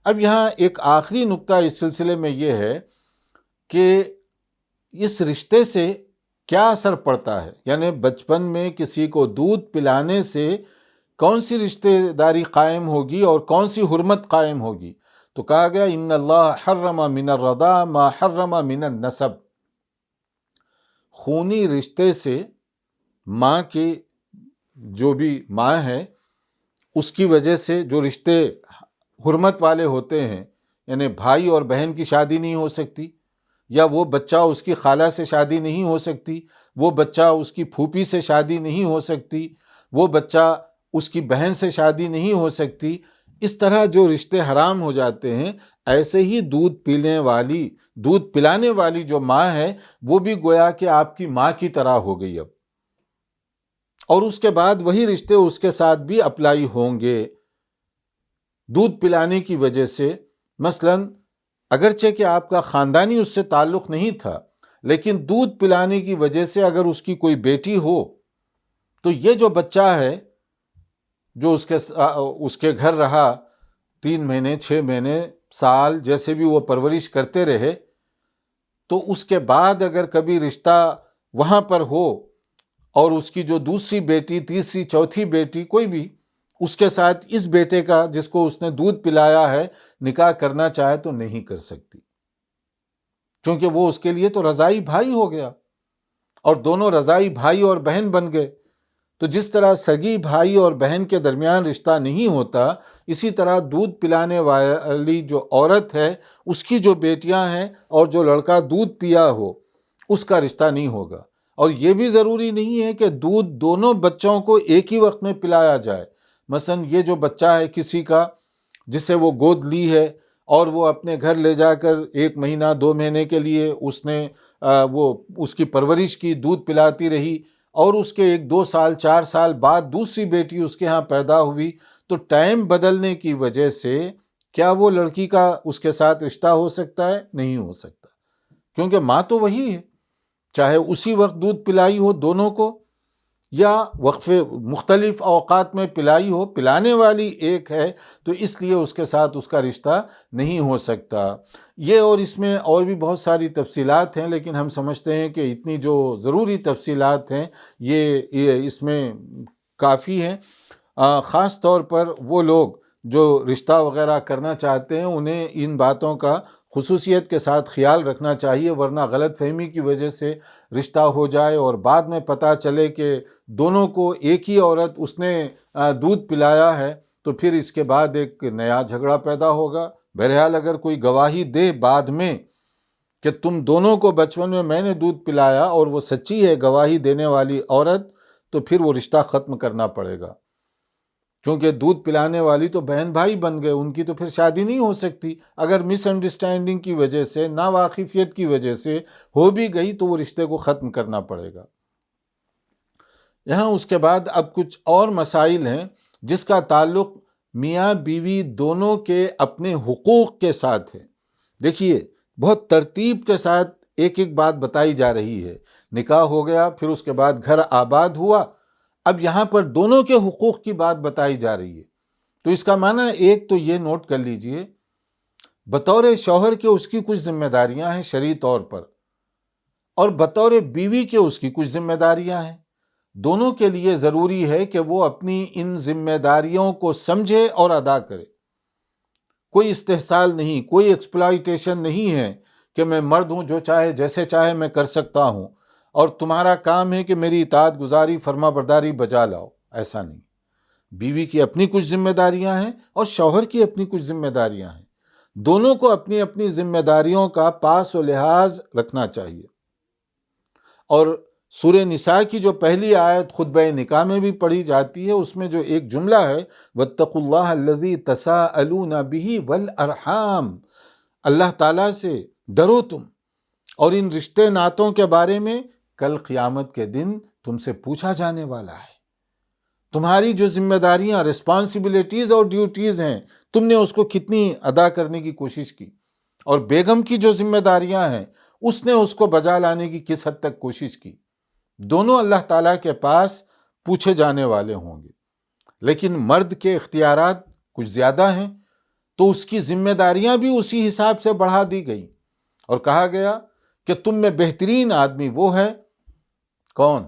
اب یہاں ایک آخری نقطہ اس سلسلے میں یہ ہے کہ اس رشتے سے کیا اثر پڑتا ہے، یعنی بچپن میں کسی کو دودھ پلانے سے کون سی رشتہ داری قائم ہوگی اور کون سی حرمت قائم ہوگی؟ تو کہا گیا ان اللہ حرم من الرضاع ما حرم من النسب، خونی رشتے سے ماں کی جو بھی ماں ہے اس کی وجہ سے جو رشتے حرمت والے ہوتے ہیں، یعنی بھائی اور بہن کی شادی نہیں ہو سکتی، یا وہ بچہ اس کی خالہ سے شادی نہیں ہو سکتی، وہ بچہ اس کی پھوپھی سے شادی نہیں ہو سکتی، وہ بچہ اس کی بہن سے شادی نہیں ہو سکتی، اس طرح جو رشتے حرام ہو جاتے ہیں، ایسے ہی دودھ پلانے والی جو ماں ہے وہ بھی گویا کہ آپ کی ماں کی طرح ہو گئی اب، اور اس کے بعد وہی رشتے اس کے ساتھ بھی اپلائی ہوں گے دودھ پلانے کی وجہ سے۔ مثلا اگرچہ کہ آپ کا خاندانی اس سے تعلق نہیں تھا، لیکن دودھ پلانے کی وجہ سے اگر اس کی کوئی بیٹی ہو تو یہ جو بچہ ہے جو اس کے گھر رہا 3 مہینے 6 مہینے سال جیسے بھی وہ پرورش کرتے رہے، تو اس کے بعد اگر کبھی رشتہ وہاں پر ہو اور اس کی جو دوسری بیٹی تیسری چوتھی بیٹی کوئی بھی اس کے ساتھ اس بیٹے کا جس کو اس نے دودھ پلایا ہے نکاح کرنا چاہے تو نہیں کر سکتی، کیونکہ وہ اس کے لیے تو رضاعی بھائی ہو گیا اور دونوں رضاعی بھائی اور بہن بن گئے۔ تو جس طرح سگی بھائی اور بہن کے درمیان رشتہ نہیں ہوتا، اسی طرح دودھ پلانے والی جو عورت ہے اس کی جو بیٹیاں ہیں اور جو لڑکا دودھ پیا ہو اس کا رشتہ نہیں ہوگا۔ اور یہ بھی ضروری نہیں ہے کہ دودھ دونوں بچوں کو ایک ہی وقت میں پلایا جائے۔ مثلا یہ جو بچہ ہے کسی کا جسے وہ گود لی ہے اور وہ اپنے گھر لے جا کر 1 مہینہ 2 مہینے کے لیے اس نے اس کی پرورش کی، دودھ پلاتی رہی، اور اس کے 1 2 سال 4 سال بعد دوسری بیٹی اس کے ہاں پیدا ہوئی، تو ٹائم بدلنے کی وجہ سے کیا وہ لڑکی کا اس کے ساتھ رشتہ ہو سکتا ہے؟ نہیں ہو سکتا، کیونکہ ماں تو وہی ہے، چاہے اسی وقت دودھ پلائی ہو دونوں کو یا وقفے مختلف اوقات میں پلائی ہو، پلانے والی ایک ہے، تو اس لیے اس کے ساتھ اس کا رشتہ نہیں ہو سکتا۔ یہ اور اس میں اور بھی بہت ساری تفصیلات ہیں، لیکن ہم سمجھتے ہیں کہ اتنی جو ضروری تفصیلات ہیں یہ اس میں کافی ہیں۔ خاص طور پر وہ لوگ جو رشتہ وغیرہ کرنا چاہتے ہیں انہیں ان باتوں کا خصوصیت کے ساتھ خیال رکھنا چاہیے، ورنہ غلط فہمی کی وجہ سے رشتہ ہو جائے اور بعد میں پتہ چلے کہ دونوں کو ایک ہی عورت اس نے دودھ پلایا ہے، تو پھر اس کے بعد ایک نیا جھگڑا پیدا ہوگا۔ بہرحال اگر کوئی گواہی دے بعد میں کہ تم دونوں کو بچپن میں نے دودھ پلایا اور وہ سچی ہے گواہی دینے والی عورت، تو پھر وہ رشتہ ختم کرنا پڑے گا، کیونکہ دودھ پلانے والی تو بہن بھائی بن گئے، ان کی تو پھر شادی نہیں ہو سکتی۔ اگر مس انڈرسٹینڈنگ کی وجہ سے، ناواقفیت کی وجہ سے ہو بھی گئی تو وہ رشتے کو ختم کرنا پڑے گا۔ یہاں اس کے بعد اب کچھ اور مسائل ہیں جس کا تعلق میاں بیوی دونوں کے اپنے حقوق کے ساتھ ہے۔ دیکھیے بہت ترتیب کے ساتھ ایک ایک بات بتائی جا رہی ہے۔ نکاح ہو گیا، پھر اس کے بعد گھر آباد ہوا، اب یہاں پر دونوں کے حقوق کی بات بتائی جا رہی ہے۔ تو اس کا معنی ایک تو یہ نوٹ کر لیجئے، بطور شوہر کے اس کی کچھ ذمہ داریاں ہیں شرعی طور پر، اور بطور بیوی کے اس کی کچھ ذمہ داریاں ہیں۔ دونوں کے لیے ضروری ہے کہ وہ اپنی ان ذمہ داریوں کو سمجھے اور ادا کرے۔ کوئی استحصال نہیں، کوئی ایکسپلائٹیشن نہیں ہے کہ میں مرد ہوں، جو چاہے جیسے چاہے میں کر سکتا ہوں، اور تمہارا کام ہے کہ میری اطاعت گزاری فرما برداری بجا لاؤ۔ ایسا نہیں۔ بیوی کی اپنی کچھ ذمہ داریاں ہیں اور شوہر کی اپنی کچھ ذمہ داریاں ہیں۔ دونوں کو اپنی اپنی ذمہ داریوں کا پاس و لحاظ رکھنا چاہیے۔ اور سورہ نساء کی جو پہلی آیت خطبہ نکاح میں بھی پڑھی جاتی ہے، اس میں جو ایک جملہ ہے وَاتَّقُوا اللَّهَ الَّذِي تَسَاءَلُونَ بِهِ وَالْأَرْحَامَ، اللہ تعالیٰ سے ڈرو تم، اور ان رشتے ناتوں کے بارے میں کل قیامت کے دن تم سے پوچھا جانے والا ہے۔ تمہاری جو ذمہ داریاں، رسپانسبلٹیز اور ڈیوٹیز ہیں، تم نے اس کو کتنی ادا کرنے کی کوشش کی، اور بیگم کی جو ذمہ داریاں ہیں اس نے اس کو بجا لانے کی کس حد تک کوشش کی۔ دونوں اللہ تعالیٰ کے پاس پوچھے جانے والے ہوں گے۔ لیکن مرد کے اختیارات کچھ زیادہ ہیں، تو اس کی ذمہ داریاں بھی اسی حساب سے بڑھا دی گئی، اور کہا گیا کہ تم میں بہترین آدمی وہ ہے کون؟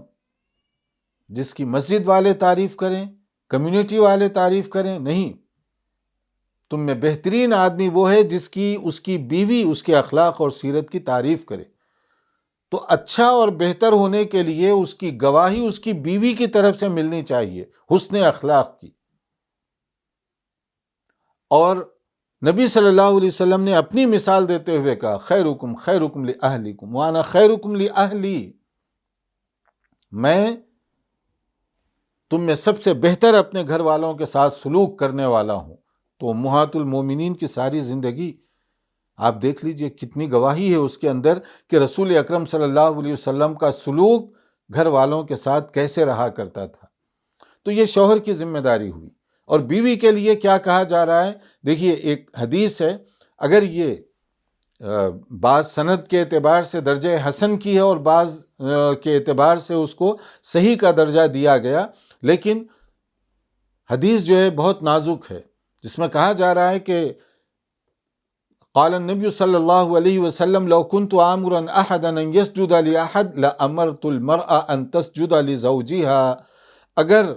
جس کی مسجد والے تعریف کریں، کمیونٹی والے تعریف کریں؟ نہیں، تم میں بہترین آدمی وہ ہے جس کی اس کی بیوی اس کے اخلاق اور سیرت کی تعریف کرے۔ تو اچھا اور بہتر ہونے کے لیے اس کی گواہی اس کی بیوی کی طرف سے ملنی چاہیے، حسن اخلاق کی۔ اور نبی صلی اللہ علیہ وسلم نے اپنی مثال دیتے ہوئے کہا خیرکم خیرکم لأہلکم وانا خیرکم لأہلی، میں تم میں سب سے بہتر اپنے گھر والوں کے ساتھ سلوک کرنے والا ہوں۔ تو امہات المومنین کی ساری زندگی آپ دیکھ لیجئے، کتنی گواہی ہے اس کے اندر کہ رسول اکرم صلی اللہ علیہ وسلم کا سلوک گھر والوں کے ساتھ کیسے رہا کرتا تھا۔ تو یہ شوہر کی ذمہ داری ہوئی۔ اور بیوی کے لیے کیا کہا جا رہا ہے؟ دیکھیے ایک حدیث ہے، اگر یہ بعض سند کے اعتبار سے درجہ حسن کی ہے اور بعض کے اعتبار سے اس کو صحیح کا درجہ دیا گیا، لیکن حدیث جو ہے بہت نازک ہے، جس میں کہا جا رہا ہے کہ قال النبی صلی اللہ علیہ وسلم لو كنت آمرا احدا ان يسجد لاحد لامرت المرأة ان تسجد لزوجها، اگر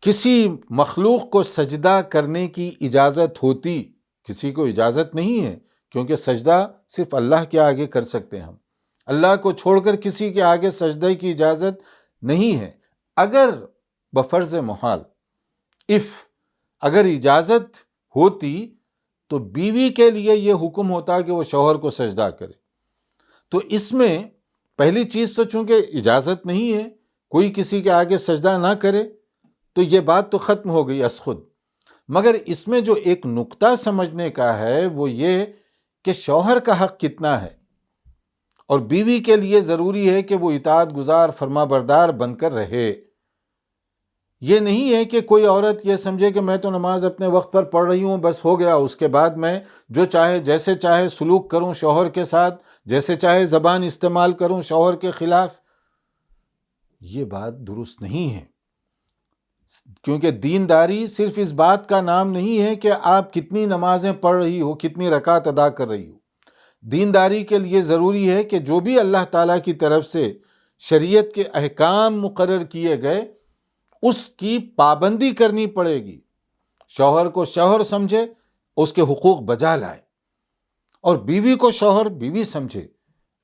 کسی مخلوق کو سجدہ کرنے کی اجازت ہوتی، کسی کو اجازت نہیں ہے، کیونکہ سجدہ صرف اللہ کے آگے کر سکتے ہیں ہم، اللہ کو چھوڑ کر کسی کے آگے سجدہ کی اجازت نہیں ہے۔ اگر بفرض محال، اگر اجازت ہوتی تو بیوی کے لیے یہ حکم ہوتا کہ وہ شوہر کو سجدہ کرے۔ تو اس میں پہلی چیز تو چونکہ اجازت نہیں ہے، کوئی کسی کے آگے سجدہ نہ کرے، تو یہ بات تو ختم ہو گئی از خود۔ مگر اس میں جو ایک نقطہ سمجھنے کا ہے وہ یہ کہ شوہر کا حق کتنا ہے، اور بیوی کے لیے ضروری ہے کہ وہ اطاعت گزار فرما بردار بن کر رہے۔ یہ نہیں ہے کہ کوئی عورت یہ سمجھے کہ میں تو نماز اپنے وقت پر پڑھ رہی ہوں، بس ہو گیا، اس کے بعد میں جو چاہے جیسے چاہے سلوک کروں شوہر کے ساتھ، جیسے چاہے زبان استعمال کروں شوہر کے خلاف۔ یہ بات درست نہیں ہے، کیونکہ دینداری صرف اس بات کا نام نہیں ہے کہ آپ کتنی نمازیں پڑھ رہی ہو، کتنی رکعت ادا کر رہی ہو۔ دینداری کے لیے ضروری ہے کہ جو بھی اللہ تعالیٰ کی طرف سے شریعت کے احکام مقرر کیے گئے اس کی پابندی کرنی پڑے گی، شوہر کو شوہر سمجھے، اس کے حقوق بجا لائے۔ اور بیوی کو شوہر بیوی سمجھے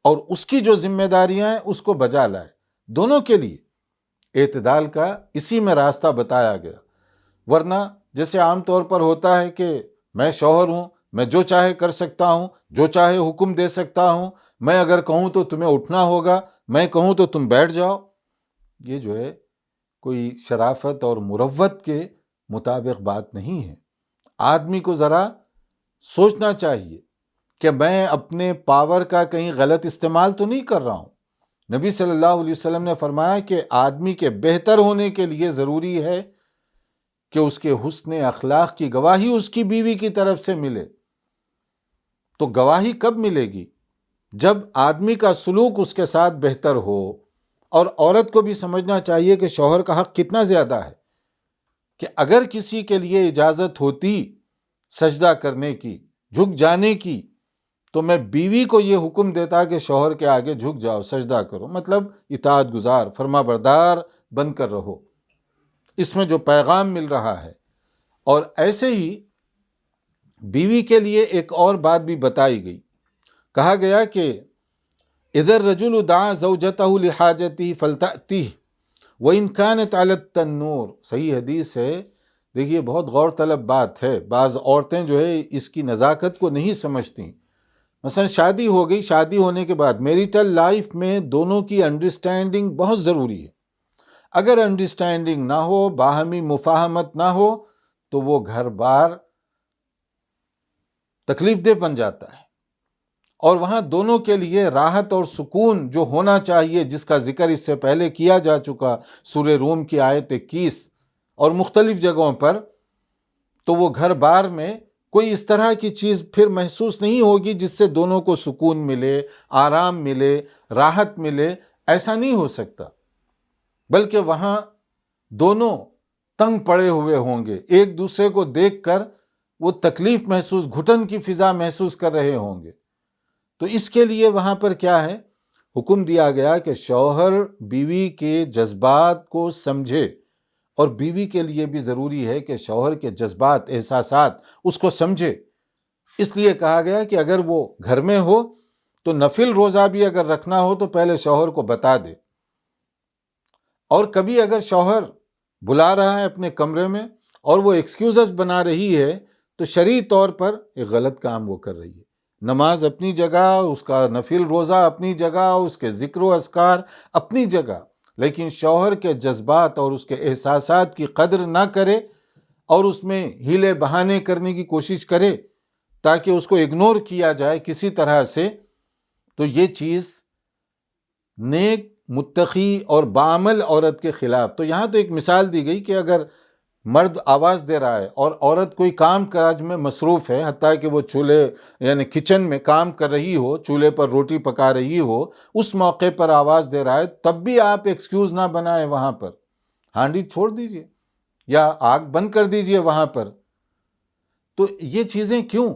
اور اس کی جو ذمہ داریاں ہیں اس کو بجا لائے. دونوں کے لیے اعتدال کا اسی میں راستہ بتایا گیا. ورنہ جیسے عام طور پر ہوتا ہے کہ میں شوہر ہوں، میں جو چاہے کر سکتا ہوں، جو چاہے حکم دے سکتا ہوں، میں اگر کہوں تو تمہیں اٹھنا ہوگا، میں کہوں تو تم بیٹھ جاؤ. یہ جو ہے کوئی شرافت اور مروت کے مطابق بات نہیں ہے. آدمی کو ذرا سوچنا چاہیے کہ میں اپنے پاور کا کہیں غلط استعمال تو نہیں کر رہا ہوں. نبی صلی اللہ علیہ وسلم نے فرمایا کہ آدمی کے بہتر ہونے کے لیے ضروری ہے کہ اس کے حسن اخلاق کی گواہی اس کی بیوی کی طرف سے ملے. تو گواہی کب ملے گی؟ جب آدمی کا سلوک اس کے ساتھ بہتر ہو. اور عورت کو بھی سمجھنا چاہیے کہ شوہر کا حق کتنا زیادہ ہے، کہ اگر کسی کے لیے اجازت ہوتی سجدہ کرنے کی، جھک جانے کی، تو میں بیوی کو یہ حکم دیتا کہ شوہر کے آگے جھک جاؤ، سجدہ کرو، مطلب اطاعت گزار، فرما بردار بن کر رہو. اس میں جو پیغام مل رہا ہے. اور ایسے ہی بیوی کے لیے ایک اور بات بھی بتائی گئی. کہا گیا کہ اذا الرجل دعا زوجته لحاجته فلتأتيه وإن كانت على التنور. صحیح حدیث ہے. دیکھیے بہت غور طلب بات ہے. بعض عورتیں جو ہے اس کی نزاکت کو نہیں سمجھتیں. مثلا شادی ہو گئی، شادی ہونے کے بعد میریٹل لائف میں دونوں کی انڈرسٹینڈنگ بہت ضروری ہے. اگر انڈرسٹینڈنگ نہ ہو، باہمی مفاہمت نہ ہو، تو وہ گھر بار تکلیف دہ بن جاتا ہے. اور وہاں دونوں کے لیے راحت اور سکون جو ہونا چاہیے، جس کا ذکر اس سے پہلے کیا جا چکا سورہ روم کی آیت 21 اور مختلف جگہوں پر، تو وہ گھر بار میں کوئی اس طرح کی چیز پھر محسوس نہیں ہوگی جس سے دونوں کو سکون ملے، آرام ملے، راحت ملے. ایسا نہیں ہو سکتا. بلکہ وہاں دونوں تنگ پڑے ہوئے ہوں گے، ایک دوسرے کو دیکھ کر وہ تکلیف محسوس، گھٹن کی فضا محسوس کر رہے ہوں گے. تو اس کے لیے وہاں پر کیا ہے؟ حکم دیا گیا کہ شوہر بیوی کے جذبات کو سمجھے، اور بیوی کے لیے بھی ضروری ہے کہ شوہر کے جذبات، احساسات اس کو سمجھے. اس لیے کہا گیا کہ اگر وہ گھر میں ہو تو نفل روزہ بھی اگر رکھنا ہو تو پہلے شوہر کو بتا دے. اور کبھی اگر شوہر بلا رہا ہے اپنے کمرے میں اور وہ ایکسکیوزز بنا رہی ہے، تو شرعی طور پر ایک غلط کام وہ کر رہی ہے. نماز اپنی جگہ، اس کا نفل روزہ اپنی جگہ، اس کے ذکر و اذکار اپنی جگہ، لیکن شوہر کے جذبات اور اس کے احساسات کی قدر نہ کرے اور اس میں ہیلے بہانے کرنے کی کوشش کرے تاکہ اس کو اگنور کیا جائے کسی طرح سے، تو یہ چیز نیک، متقی اور بعمل عورت کے خلاف. تو یہاں تو ایک مثال دی گئی کہ اگر مرد آواز دے رہا ہے اور عورت کوئی کام کاج میں مصروف ہے، حتیٰ کہ وہ چولہے یعنی کچن میں کام کر رہی ہو، چولہے پر روٹی پکا رہی ہو، اس موقع پر آواز دے رہا ہے، تب بھی آپ ایکسکیوز نہ بنائیں. وہاں پر ہانڈی چھوڑ دیجئے یا آگ بند کر دیجئے وہاں پر. تو یہ چیزیں کیوں؟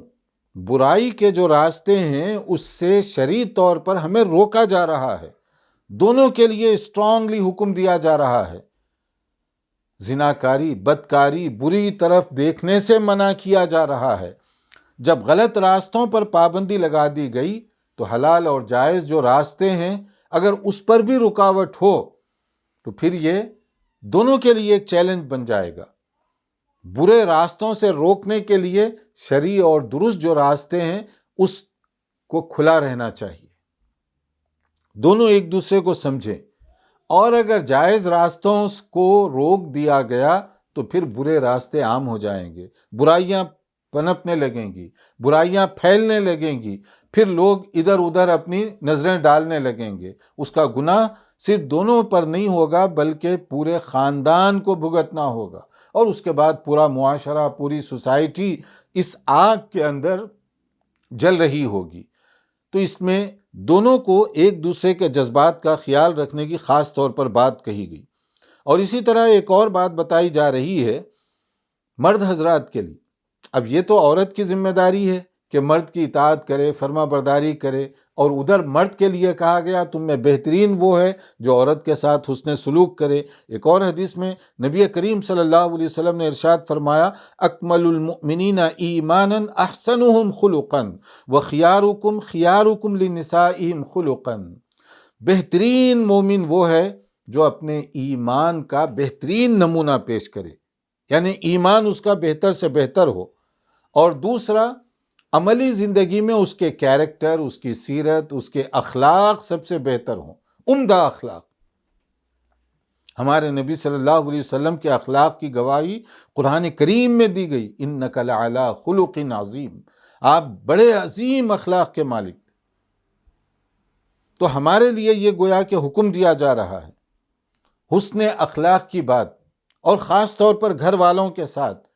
برائی کے جو راستے ہیں اس سے شرعی طور پر ہمیں روکا جا رہا ہے. دونوں کے لیے اسٹرانگلی حکم دیا جا رہا ہے. زناکاری، بدکاری، بری طرف دیکھنے سے منع کیا جا رہا ہے. جب غلط راستوں پر پابندی لگا دی گئی تو حلال اور جائز جو راستے ہیں اگر اس پر بھی رکاوٹ ہو تو پھر یہ دونوں کے لیے ایک چیلنج بن جائے گا. برے راستوں سے روکنے کے لیے شرعی اور درست جو راستے ہیں اس کو کھلا رہنا چاہیے. دونوں ایک دوسرے کو سمجھیں. اور اگر جائز راستوں کو روک دیا گیا تو پھر برے راستے عام ہو جائیں گے، برائیاں پنپنے لگیں گی، برائیاں پھیلنے لگیں گی، پھر لوگ ادھر ادھر اپنی نظریں ڈالنے لگیں گے. اس کا گناہ صرف دونوں پر نہیں ہوگا بلکہ پورے خاندان کو بھگتنا ہوگا، اور اس کے بعد پورا معاشرہ، پوری سوسائٹی اس آگ کے اندر جل رہی ہوگی. تو اس میں دونوں کو ایک دوسرے کے جذبات کا خیال رکھنے کی خاص طور پر بات کہی گئی. اور اسی طرح ایک اور بات بتائی جا رہی ہے مرد حضرات کے لیے. اب یہ تو عورت کی ذمہ داری ہے کہ مرد کی اطاعت کرے، فرما برداری کرے، اور ادھر مرد کے لیے کہا گیا تم میں بہترین وہ ہے جو عورت کے ساتھ حسن سلوک کرے۔ ایک اور حدیث میں نبی کریم صلی اللہ علیہ وسلم نے ارشاد فرمایا اکمل المؤمنین ایمانا احسنهم خلقا وخیارکم خیارکم لنسائهم خلقا، بہترین مومن وہ ہے جو اپنے ایمان کا بہترین نمونہ پیش کرے، یعنی ایمان اس کا بہتر سے بہتر ہو، اور دوسرا عملی زندگی میں اس کے کیریکٹر، اس کی سیرت، اس کے اخلاق سب سے بہتر ہوں، عمدہ اخلاق۔ ہمارے نبی صلی اللہ علیہ وسلم کے اخلاق کی گواہی قرآن کریم میں دی گئی، انک لعلی خلق عظیم، آپ بڑے عظیم اخلاق کے مالک۔ تو ہمارے لیے یہ گویا کہ حکم دیا جا رہا ہے حسن اخلاق کی بات، اور خاص طور پر گھر والوں کے ساتھ۔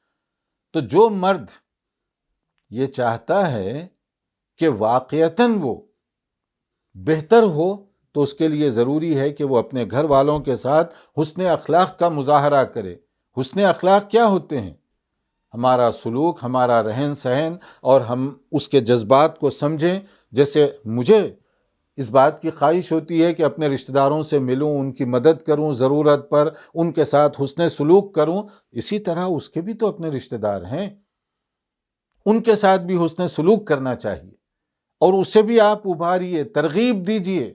تو جو مرد یہ چاہتا ہے کہ واقعتاً وہ بہتر ہو تو اس کے لیے ضروری ہے کہ وہ اپنے گھر والوں کے ساتھ حسن اخلاق کا مظاہرہ کرے۔ حسن اخلاق کیا ہوتے ہیں؟ ہمارا سلوک، ہمارا رہن سہن، اور ہم اس کے جذبات کو سمجھیں۔ جیسے مجھے اس بات کی خواہش ہوتی ہے کہ اپنے رشتہ داروں سے ملوں، ان کی مدد کروں، ضرورت پر ان کے ساتھ حسن سلوک کروں، اسی طرح اس کے بھی تو اپنے رشتہ دار ہیں، ان کے ساتھ بھی حسن سلوک کرنا چاہیے، اور اسے بھی آپ ابھاریے، ترغیب دیجئے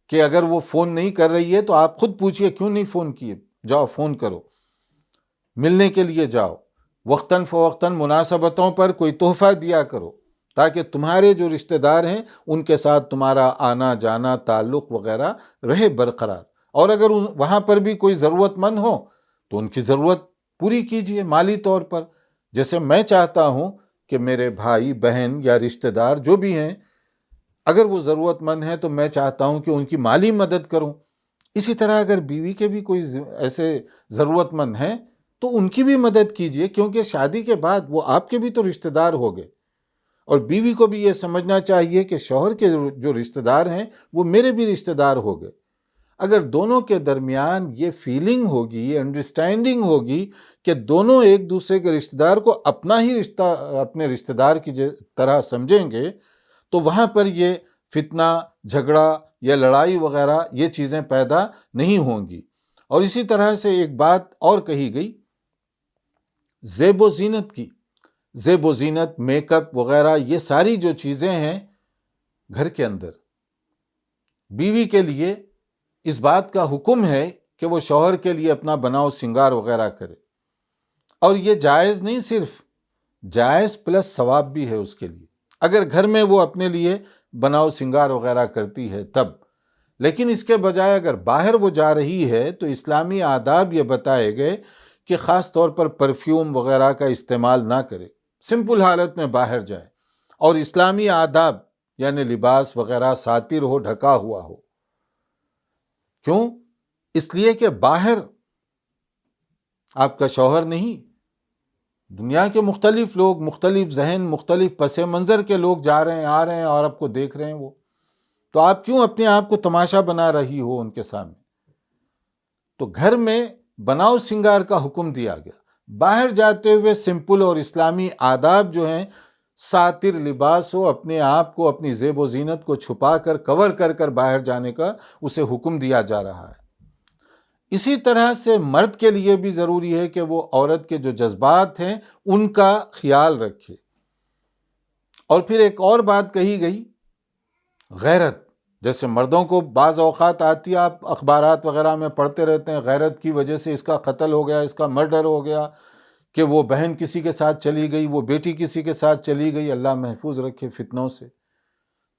کہ اگر وہ فون نہیں کر رہی ہے تو آپ خود پوچھئے کیوں نہیں فون کیے، جاؤ فون کرو، ملنے کے لیے جاؤ، وقتاً فوقتاً مناسبتوں پر کوئی تحفہ دیا کرو، تاکہ تمہارے جو رشتہ دار ہیں ان کے ساتھ تمہارا آنا جانا، تعلق وغیرہ رہے برقرار۔ اور اگر وہاں پر بھی کوئی ضرورت مند ہو تو ان کی ضرورت پوری کیجئے مالی طور پر۔ جیسے میں چاہتا ہوں کہ میرے بھائی بہن یا رشتہ دار جو بھی ہیں، اگر وہ ضرورت مند ہیں تو میں چاہتا ہوں کہ ان کی مالی مدد کروں۔ اسی طرح اگر بیوی کے بھی کوئی ایسے ضرورت مند ہیں تو ان کی بھی مدد کیجئے، کیونکہ شادی کے بعد وہ آپ کے بھی تو رشتہ دار ہو گئے، اور بیوی کو بھی یہ سمجھنا چاہیے کہ شوہر کے جو رشتہ دار ہیں وہ میرے بھی رشتہ دار ہو گئے۔ اگر دونوں کے درمیان یہ فیلنگ ہوگی، یہ انڈرسٹینڈنگ ہوگی کہ دونوں ایک دوسرے کے رشتہ دار کو اپنا ہی رشتہ، اپنے رشتہ دار کی طرح سمجھیں گے، تو وہاں پر یہ فتنہ، جھگڑا یا لڑائی وغیرہ یہ چیزیں پیدا نہیں ہوں گی۔ اور اسی طرح سے ایک بات اور کہی گئی زیب و زینت کی۔ زیب و زینت، میک اپ وغیرہ، یہ ساری جو چیزیں ہیں گھر کے اندر، بیوی کے لیے اس بات کا حکم ہے کہ وہ شوہر کے لیے اپنا بناؤ سنگار وغیرہ کرے، اور یہ جائز نہیں، صرف جائز پلس ثواب بھی ہے اس کے لیے، اگر گھر میں وہ اپنے لیے بناؤ سنگار وغیرہ کرتی ہے تب۔ لیکن اس کے بجائے اگر باہر وہ جا رہی ہے تو اسلامی آداب یہ بتائے گئے کہ خاص طور پر پرفیوم وغیرہ کا استعمال نہ کرے، سمپل حالت میں باہر جائے، اور اسلامی آداب یعنی لباس وغیرہ ساتر ہو، ڈھکا ہوا ہو۔ کیوں؟ اس لیے کہ باہر آپ کا شوہر نہیں، دنیا کے مختلف لوگ، مختلف ذہن، مختلف پس منظر کے لوگ جا رہے ہیں، آ رہے ہیں، اور آپ کو دیکھ رہے ہیں وہ، تو آپ کیوں اپنے آپ کو تماشا بنا رہی ہو ان کے سامنے؟ تو گھر میں بناؤ سنگار کا حکم دیا گیا، باہر جاتے ہوئے سمپل اور اسلامی آداب جو ہیں، ساتر لباس ہو، اپنے آپ کو، اپنی زیب و زینت کو چھپا کر، کور کر کر باہر جانے کا اسے حکم دیا جا رہا ہے۔ اسی طرح سے مرد کے لیے بھی ضروری ہے کہ وہ عورت کے جو جذبات ہیں ان کا خیال رکھے۔ اور پھر ایک اور بات کہی گئی، غیرت۔ جیسے مردوں کو بعض اوقات آتی ہے، آپ اخبارات وغیرہ میں پڑھتے رہتے ہیں، غیرت کی وجہ سے اس کا قتل ہو گیا، اس کا مرڈر ہو گیا، کہ وہ بہن کسی کے ساتھ چلی گئی، وہ بیٹی کسی کے ساتھ چلی گئی، اللہ محفوظ رکھے فتنوں سے۔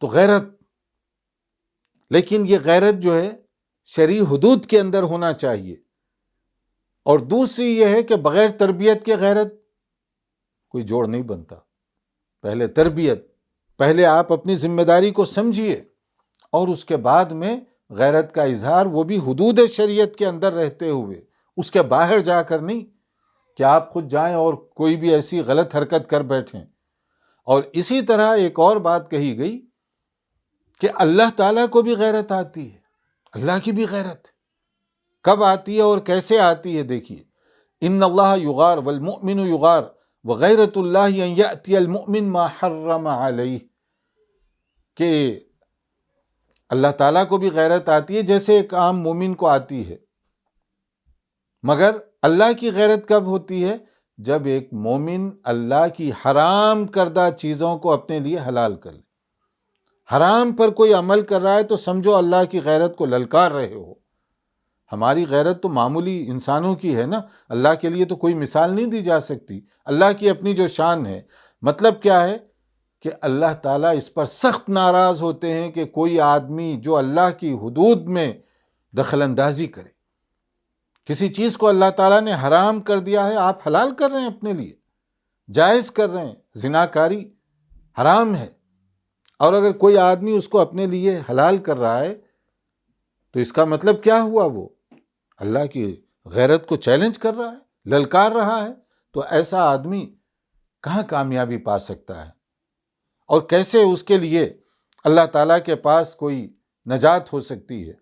تو غیرت، لیکن یہ غیرت جو ہے شرعی حدود کے اندر ہونا چاہیے۔ اور دوسری یہ ہے کہ بغیر تربیت کے غیرت کوئی جوڑ نہیں بنتا۔ پہلے تربیت، پہلے آپ اپنی ذمہ داری کو سمجھیے، اور اس کے بعد میں غیرت کا اظہار وہ بھی حدود شریعت کے اندر رہتے ہوئے، اس کے باہر جا کر نہیں کہ آپ خود جائیں اور کوئی بھی ایسی غلط حرکت کر بیٹھیں۔ اور اسی طرح ایک اور بات کہی گئی کہ اللہ تعالیٰ کو بھی غیرت آتی ہے، اللہ کی بھی غیرت کب آتی ہے اور کیسے آتی ہے؟ دیکھیے، ان اللہ یغار والمؤمن یغار وغیرت اللہ ان یأتی المؤمن ما حرم علیہ۔ کہ اللہ تعالیٰ کو بھی غیرت آتی ہے جیسے ایک عام مومن کو آتی ہے، مگر اللہ کی غیرت کب ہوتی ہے؟ جب ایک مومن اللہ کی حرام کردہ چیزوں کو اپنے لیے حلال کر لے۔ حرام پر کوئی عمل کر رہا ہے تو سمجھو اللہ کی غیرت کو للکار رہے ہو۔ ہماری غیرت تو معمولی انسانوں کی ہے نا، اللہ کے لیے تو کوئی مثال نہیں دی جا سکتی۔ اللہ کی اپنی جو شان ہے، مطلب کیا ہے کہ اللہ تعالیٰ اس پر سخت ناراض ہوتے ہیں کہ کوئی آدمی جو اللہ کی حدود میں دخل اندازی کرے۔ کسی چیز کو اللہ تعالیٰ نے حرام کر دیا ہے، آپ حلال کر رہے ہیں اپنے لیے، جائز کر رہے ہیں۔ زناکاری حرام ہے، اور اگر کوئی آدمی اس کو اپنے لیے حلال کر رہا ہے تو اس کا مطلب کیا ہوا؟ وہ اللہ کی غیرت کو چیلنج کر رہا ہے، للکار رہا ہے۔ تو ایسا آدمی کہاں کامیابی پا سکتا ہے، اور کیسے اس کے لیے اللہ تعالیٰ کے پاس کوئی نجات ہو سکتی ہے؟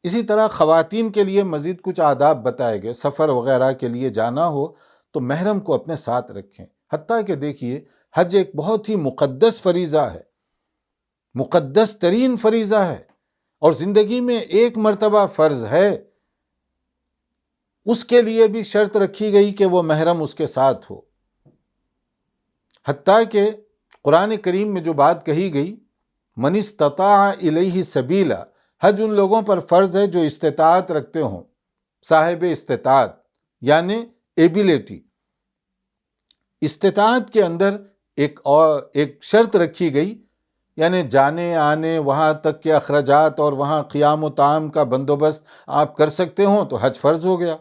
اسی طرح خواتین کے لیے مزید کچھ آداب بتائے گئے۔ سفر وغیرہ کے لیے جانا ہو تو محرم کو اپنے ساتھ رکھیں۔ حتیٰ کہ دیکھیے، حج ایک بہت ہی مقدس فریضہ ہے، مقدس ترین فریضہ ہے، اور زندگی میں ایک مرتبہ فرض ہے۔ اس کے لیے بھی شرط رکھی گئی کہ وہ محرم اس کے ساتھ ہو۔ حتیٰ کہ قرآن کریم میں جو بات کہی گئی، من استطاع الیہ سبیلا، حج ان لوگوں پر فرض ہے جو استطاعت رکھتے ہوں، صاحب استطاعت یعنی ایبیلٹی۔ استطاعت کے اندر ایک شرط رکھی گئی، یعنی جانے آنے، وہاں تک کے اخراجات اور وہاں قیام و طعام کا بندوبست آپ کر سکتے ہوں تو حج فرض ہو گیا۔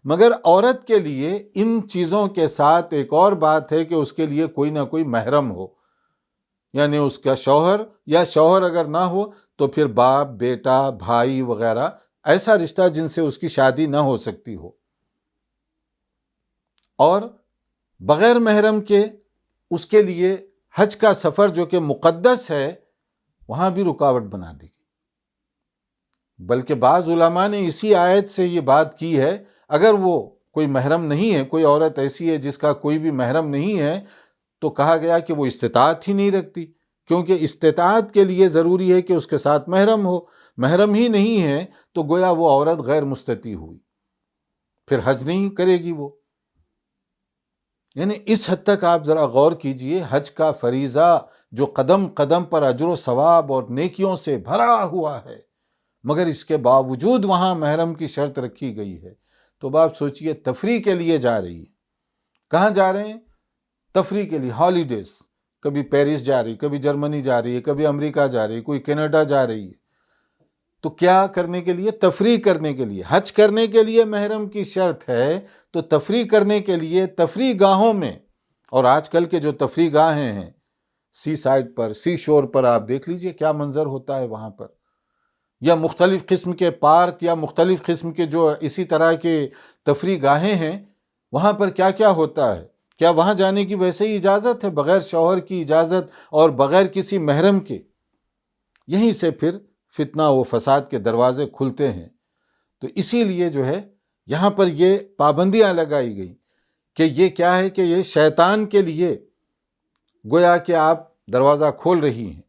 مگر عورت کے لیے ان چیزوں کے ساتھ ایک اور بات ہے کہ اس کے لیے کوئی نہ کوئی محرم ہو، یعنی اس کا شوہر، یا شوہر اگر نہ ہو تو پھر باپ، بیٹا، بھائی وغیرہ، ایسا رشتہ جن سے اس کی شادی نہ ہو سکتی ہو۔ اور بغیر محرم کے اس کے لیے حج کا سفر جو کہ مقدس ہے، وہاں بھی رکاوٹ بنا دی گئی۔ بلکہ بعض علماء نے اسی آیت سے یہ بات کی ہے، اگر وہ کوئی محرم نہیں ہے، کوئی عورت ایسی ہے جس کا کوئی بھی محرم نہیں ہے، تو کہا گیا کہ وہ استطاعت ہی نہیں رکھتی، کیونکہ استطاعت کے لیے ضروری ہے کہ اس کے ساتھ محرم ہو۔ محرم ہی نہیں ہے تو گویا وہ عورت غیر مستطیع ہوئی، پھر حج نہیں کرے گی وہ۔ یعنی اس حد تک آپ ذرا غور کیجئے، حج کا فریضہ جو قدم قدم پر اجر و ثواب اور نیکیوں سے بھرا ہوا ہے، مگر اس کے باوجود وہاں محرم کی شرط رکھی گئی ہے۔ تو آپ سوچئے، تفریح کے لیے جا رہی ہے، کہاں جا رہے ہیں؟ تفریح کے لیے، ہالیڈیز، کبھی پیرس جا رہی، کبھی جرمنی جا رہی ہے، کبھی امریکہ جا رہی ہے، کوئی کینیڈا جا رہی ہے۔ تو کیا کرنے کے لیے؟ تفریح کرنے کے لیے۔ حج کرنے کے لیے محرم کی شرط ہے، تو تفریح کرنے کے لیے تفریح گاہوں میں، اور آج کل کے جو تفریح گاہیں ہیں، سی سائڈ پر، سی شور پر آپ دیکھ لیجئے کیا منظر ہوتا ہے وہاں پر، یا مختلف قسم کے پارک، یا مختلف قسم کے جو اسی طرح کے تفریح گاہیں ہیں، وہاں پر کیا کیا ہوتا ہے؟ کیا وہاں جانے کی ویسے ہی اجازت ہے بغیر شوہر کی اجازت اور بغیر کسی محرم کے؟ یہیں سے پھر فتنہ و فساد کے دروازے کھلتے ہیں۔ تو اسی لیے جو ہے یہاں پر یہ پابندیاں لگائی گئی کہ یہ کیا ہے کہ یہ شیطان کے لیے گویا کہ آپ دروازہ کھول رہی ہیں۔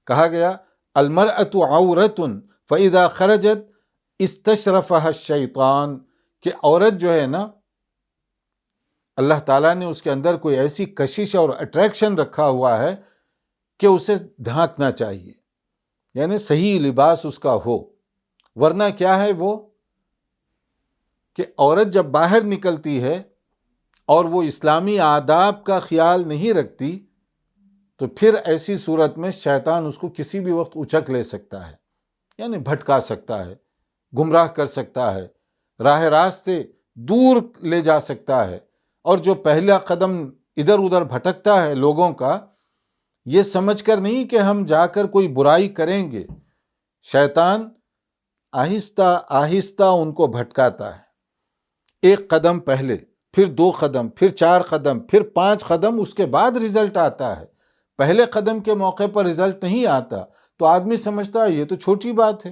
کہا گیا المرأة عورۃ فإذا خرجت استشرفها الشیطان، کہ عورت جو ہے نا، اللہ تعالیٰ نے اس کے اندر کوئی ایسی کشش اور اٹریکشن رکھا ہوا ہے کہ اسے ڈھانکنا چاہیے، یعنی صحیح لباس اس کا ہو۔ ورنہ کیا ہے وہ کہ عورت جب باہر نکلتی ہے اور وہ اسلامی آداب کا خیال نہیں رکھتی، تو پھر ایسی صورت میں شیطان اس کو کسی بھی وقت اچک لے سکتا ہے، یعنی بھٹکا سکتا ہے، گمراہ کر سکتا ہے، راہ راست سے دور لے جا سکتا ہے۔ اور جو پہلا قدم ادھر ادھر بھٹکتا ہے لوگوں کا، یہ سمجھ کر نہیں کہ ہم جا کر کوئی برائی کریں گے، شیطان آہستہ آہستہ ان کو بھٹکاتا ہے۔ ایک قدم پہلے، پھر 2 قدم، پھر 4 قدم، پھر 5 قدم، اس کے بعد رزلٹ آتا ہے۔ پہلے قدم کے موقع پر رزلٹ نہیں آتا تو آدمی سمجھتا ہے یہ تو چھوٹی بات ہے،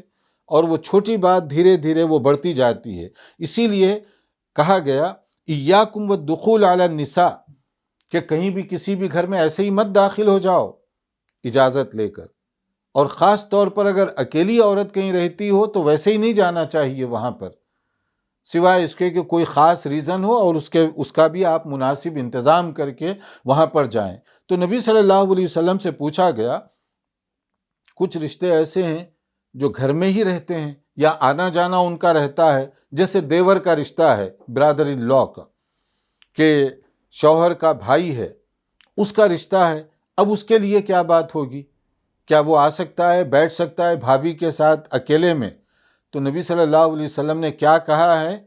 اور وہ چھوٹی بات دھیرے دھیرے وہ بڑھتی جاتی ہے۔ اسی لیے کہا گیا ایاکم والدخول علی النساء، کہ کہیں بھی کسی بھی گھر میں ایسے ہی مت داخل ہو جاؤ اجازت لے کر، اور خاص طور پر اگر اکیلی عورت کہیں رہتی ہو تو ویسے ہی نہیں جانا چاہیے وہاں پر، سوائے اس کے کہ کوئی خاص ریزن ہو اور اس کا بھی آپ مناسب انتظام کر کے وہاں پر جائیں۔ تو نبی صلی اللہ علیہ وسلم سے پوچھا گیا، کچھ رشتے ایسے ہیں جو گھر میں ہی رہتے ہیں یا آنا جانا ان کا رہتا ہے، جیسے دیور کا رشتہ ہے، برادر ان لا کا، کہ شوہر کا بھائی ہے، اس کا رشتہ ہے، اب اس کے لیے کیا بات ہوگی؟ کیا وہ آ سکتا ہے، بیٹھ سکتا ہے بھابھی کے ساتھ اکیلے میں؟ تو نبی صلی اللہ علیہ وسلم نے کیا کہا ہے؟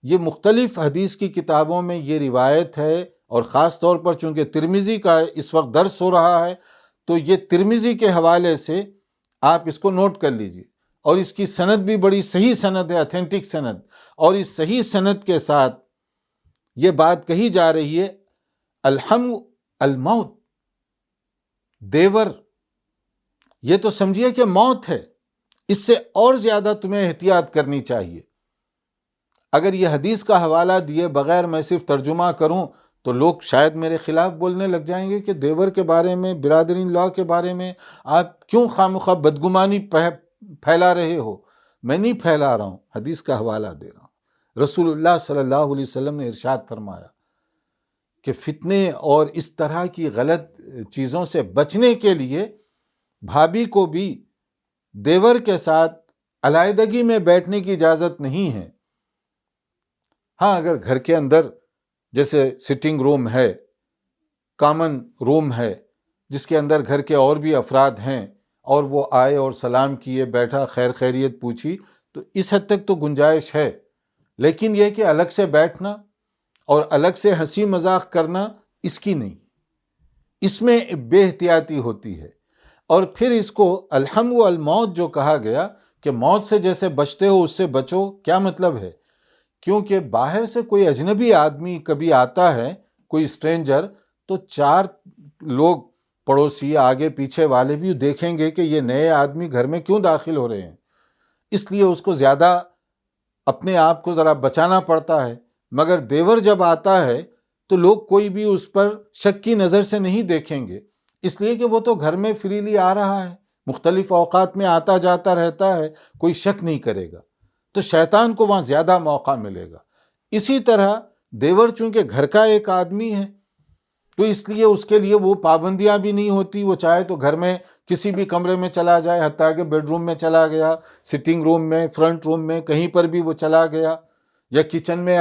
یہ مختلف حدیث کی کتابوں میں یہ روایت ہے، اور خاص طور پر چونکہ ترمذی کا اس وقت درس ہو رہا ہے تو یہ ترمذی کے حوالے سے آپ اس کو نوٹ کر لیجئے، اور اس کی سند بھی بڑی صحیح سند ہے، اتھینٹک سند، اور اس صحیح سند کے ساتھ یہ بات کہی جا رہی ہے، الحم الموت، دیور، یہ تو سمجھیے کہ موت ہے، اس سے اور زیادہ تمہیں احتیاط کرنی چاہیے۔ اگر یہ حدیث کا حوالہ دیے بغیر میں صرف ترجمہ کروں تو لوگ شاید میرے خلاف بولنے لگ جائیں گے کہ دیور کے بارے میں، برادر ان لا کے بارے میں آپ کیوں خواہ بدگمانی پھیلا رہے ہو؟ میں نہیں پھیلا رہا ہوں، حدیث کا حوالہ دے رہا ہوں۔ رسول اللہ صلی اللہ علیہ وسلم نے ارشاد فرمایا کہ فتنے اور اس طرح کی غلط چیزوں سے بچنے کے لیے بھابھی کو بھی دیور کے ساتھ علیحدگی میں بیٹھنے کی اجازت نہیں ہے۔ ہاں، اگر گھر کے اندر جیسے سٹنگ روم ہے، کامن روم ہے، جس کے اندر گھر کے اور بھی افراد ہیں، اور وہ آئے اور سلام کیے، بیٹھا، خیر خیریت پوچھی، تو اس حد تک تو گنجائش ہے، لیکن یہ کہ الگ سے بیٹھنا اور الگ سے ہنسی مذاق کرنا، اس کی نہیں، اس میں بے احتیاطی ہوتی ہے۔ اور پھر اس کو الحم والموت جو کہا گیا کہ موت سے جیسے بچتے ہو اس سے بچو، کیا مطلب ہے؟ کیونکہ باہر سے کوئی اجنبی آدمی کبھی آتا ہے، کوئی اسٹرینجر، تو چار لوگ پڑوسی آگے پیچھے والے بھی دیکھیں گے کہ یہ نئے آدمی گھر میں کیوں داخل ہو رہے ہیں، اس لیے اس کو زیادہ اپنے آپ کو ذرا بچانا پڑتا ہے۔ مگر دیور جب آتا ہے تو لوگ کوئی بھی اس پر شک کی نظر سے نہیں دیکھیں گے، اس لیے کہ وہ تو گھر میں فریلی آ رہا ہے، مختلف اوقات میں آتا جاتا رہتا ہے، کوئی شک نہیں کرے گا، تو شیطان کو وہاں زیادہ موقع ملے گا۔ اسی طرح دیور چونکہ گھر کا ایک آدمی ہے تو اس لیے اس کے لیے وہ پابندیاں بھی نہیں ہوتی، وہ چاہے تو گھر میں کسی بھی کمرے میں چلا جائے، حتیٰ کہ بیڈ روم میں چلا گیا، سٹنگ روم میں، فرنٹ روم میں، کہیں پر بھی وہ چلا گیا، یا کچن میں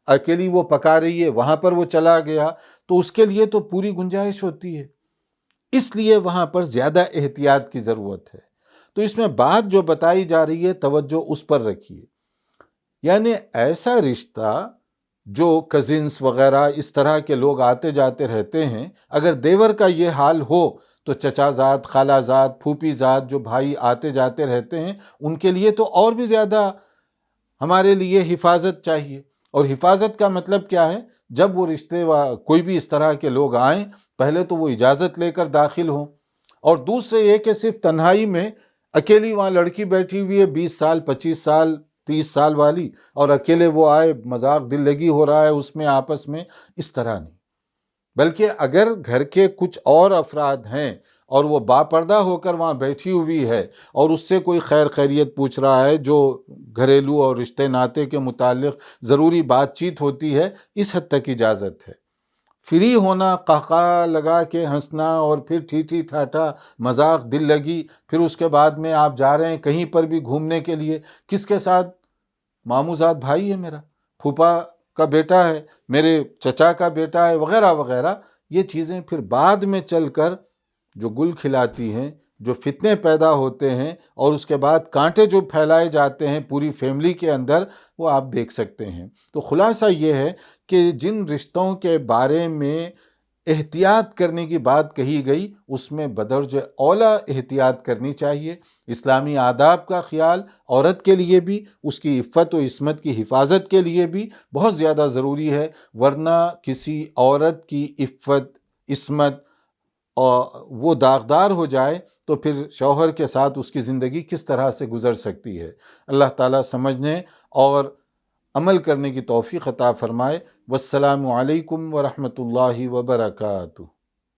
اکیلی وہ پکا رہی ہے وہاں پر وہ چلا گیا، تو اس کے لیے تو پوری گنجائش ہوتی ہے، اس لیے وہاں پر زیادہ احتیاط کی ضرورت ہے۔ تو اس میں بات جو بتائی جا رہی ہے توجہ اس پر رکھیے، یعنی ایسا رشتہ جو کزنس وغیرہ اس طرح کے لوگ آتے جاتے رہتے ہیں، اگر دیور کا یہ حال ہو تو چچا زاد، خالہ زاد، پھوپھی زاد جو بھائی آتے جاتے رہتے ہیں، ان کے لیے تو اور بھی زیادہ ہمارے لیے حفاظت چاہیے۔ اور حفاظت کا مطلب کیا ہے؟ جب وہ رشتے کوئی بھی اس طرح کے لوگ آئیں، پہلے تو وہ اجازت لے کر داخل ہوں، اور دوسرے یہ کہ صرف تنہائی میں اکیلی وہاں لڑکی بیٹھی ہوئی ہے 20 سال 25 سال 30 سال والی، اور اکیلے وہ آئے، مذاق دل لگی ہو رہا ہے اس میں آپس میں، اس طرح نہیں، بلکہ اگر گھر کے کچھ اور افراد ہیں اور وہ باپردہ ہو کر وہاں بیٹھی ہوئی ہے اور اس سے کوئی خیر خیریت پوچھ رہا ہے، جو گھریلو اور رشتے ناطے کے متعلق ضروری بات چیت ہوتی ہے، اس حد تک اجازت ہے۔ فری ہونا، قہقہ لگا کے ہنسنا اور پھر ٹھیٹھی ٹھاٹھا مذاق دل لگی، پھر اس کے بعد میں آپ جا رہے ہیں کہیں پر بھی گھومنے کے لیے، کس کے ساتھ؟ ماموں زاد بھائی ہے میرا، پھوپھا کا بیٹا ہے، میرے چچا کا بیٹا ہے، وغیرہ وغیرہ، یہ چیزیں پھر بعد میں چل کر جو گل کھلاتی ہیں، جو فتنے پیدا ہوتے ہیں، اور اس کے بعد کانٹے جو پھیلائے جاتے ہیں پوری فیملی کے اندر، وہ آپ دیکھ سکتے ہیں۔ تو خلاصہ یہ ہے کہ جن رشتوں کے بارے میں احتیاط کرنے کی بات کہی گئی، اس میں بدرجہ اولیٰ احتیاط کرنی چاہیے۔ اسلامی آداب کا خیال عورت کے لیے بھی، اس کی عفت و عصمت کی حفاظت کے لیے بھی بہت زیادہ ضروری ہے، ورنہ کسی عورت کی عفت عصمت وہ داغدار ہو جائے تو پھر شوہر کے ساتھ اس کی زندگی کس طرح سے گزر سکتی ہے۔ اللہ تعالیٰ سمجھنے اور عمل کرنے کی توفیق عطا فرمائے۔ والسلام علیکم ورحمۃ اللہ وبرکاتہ۔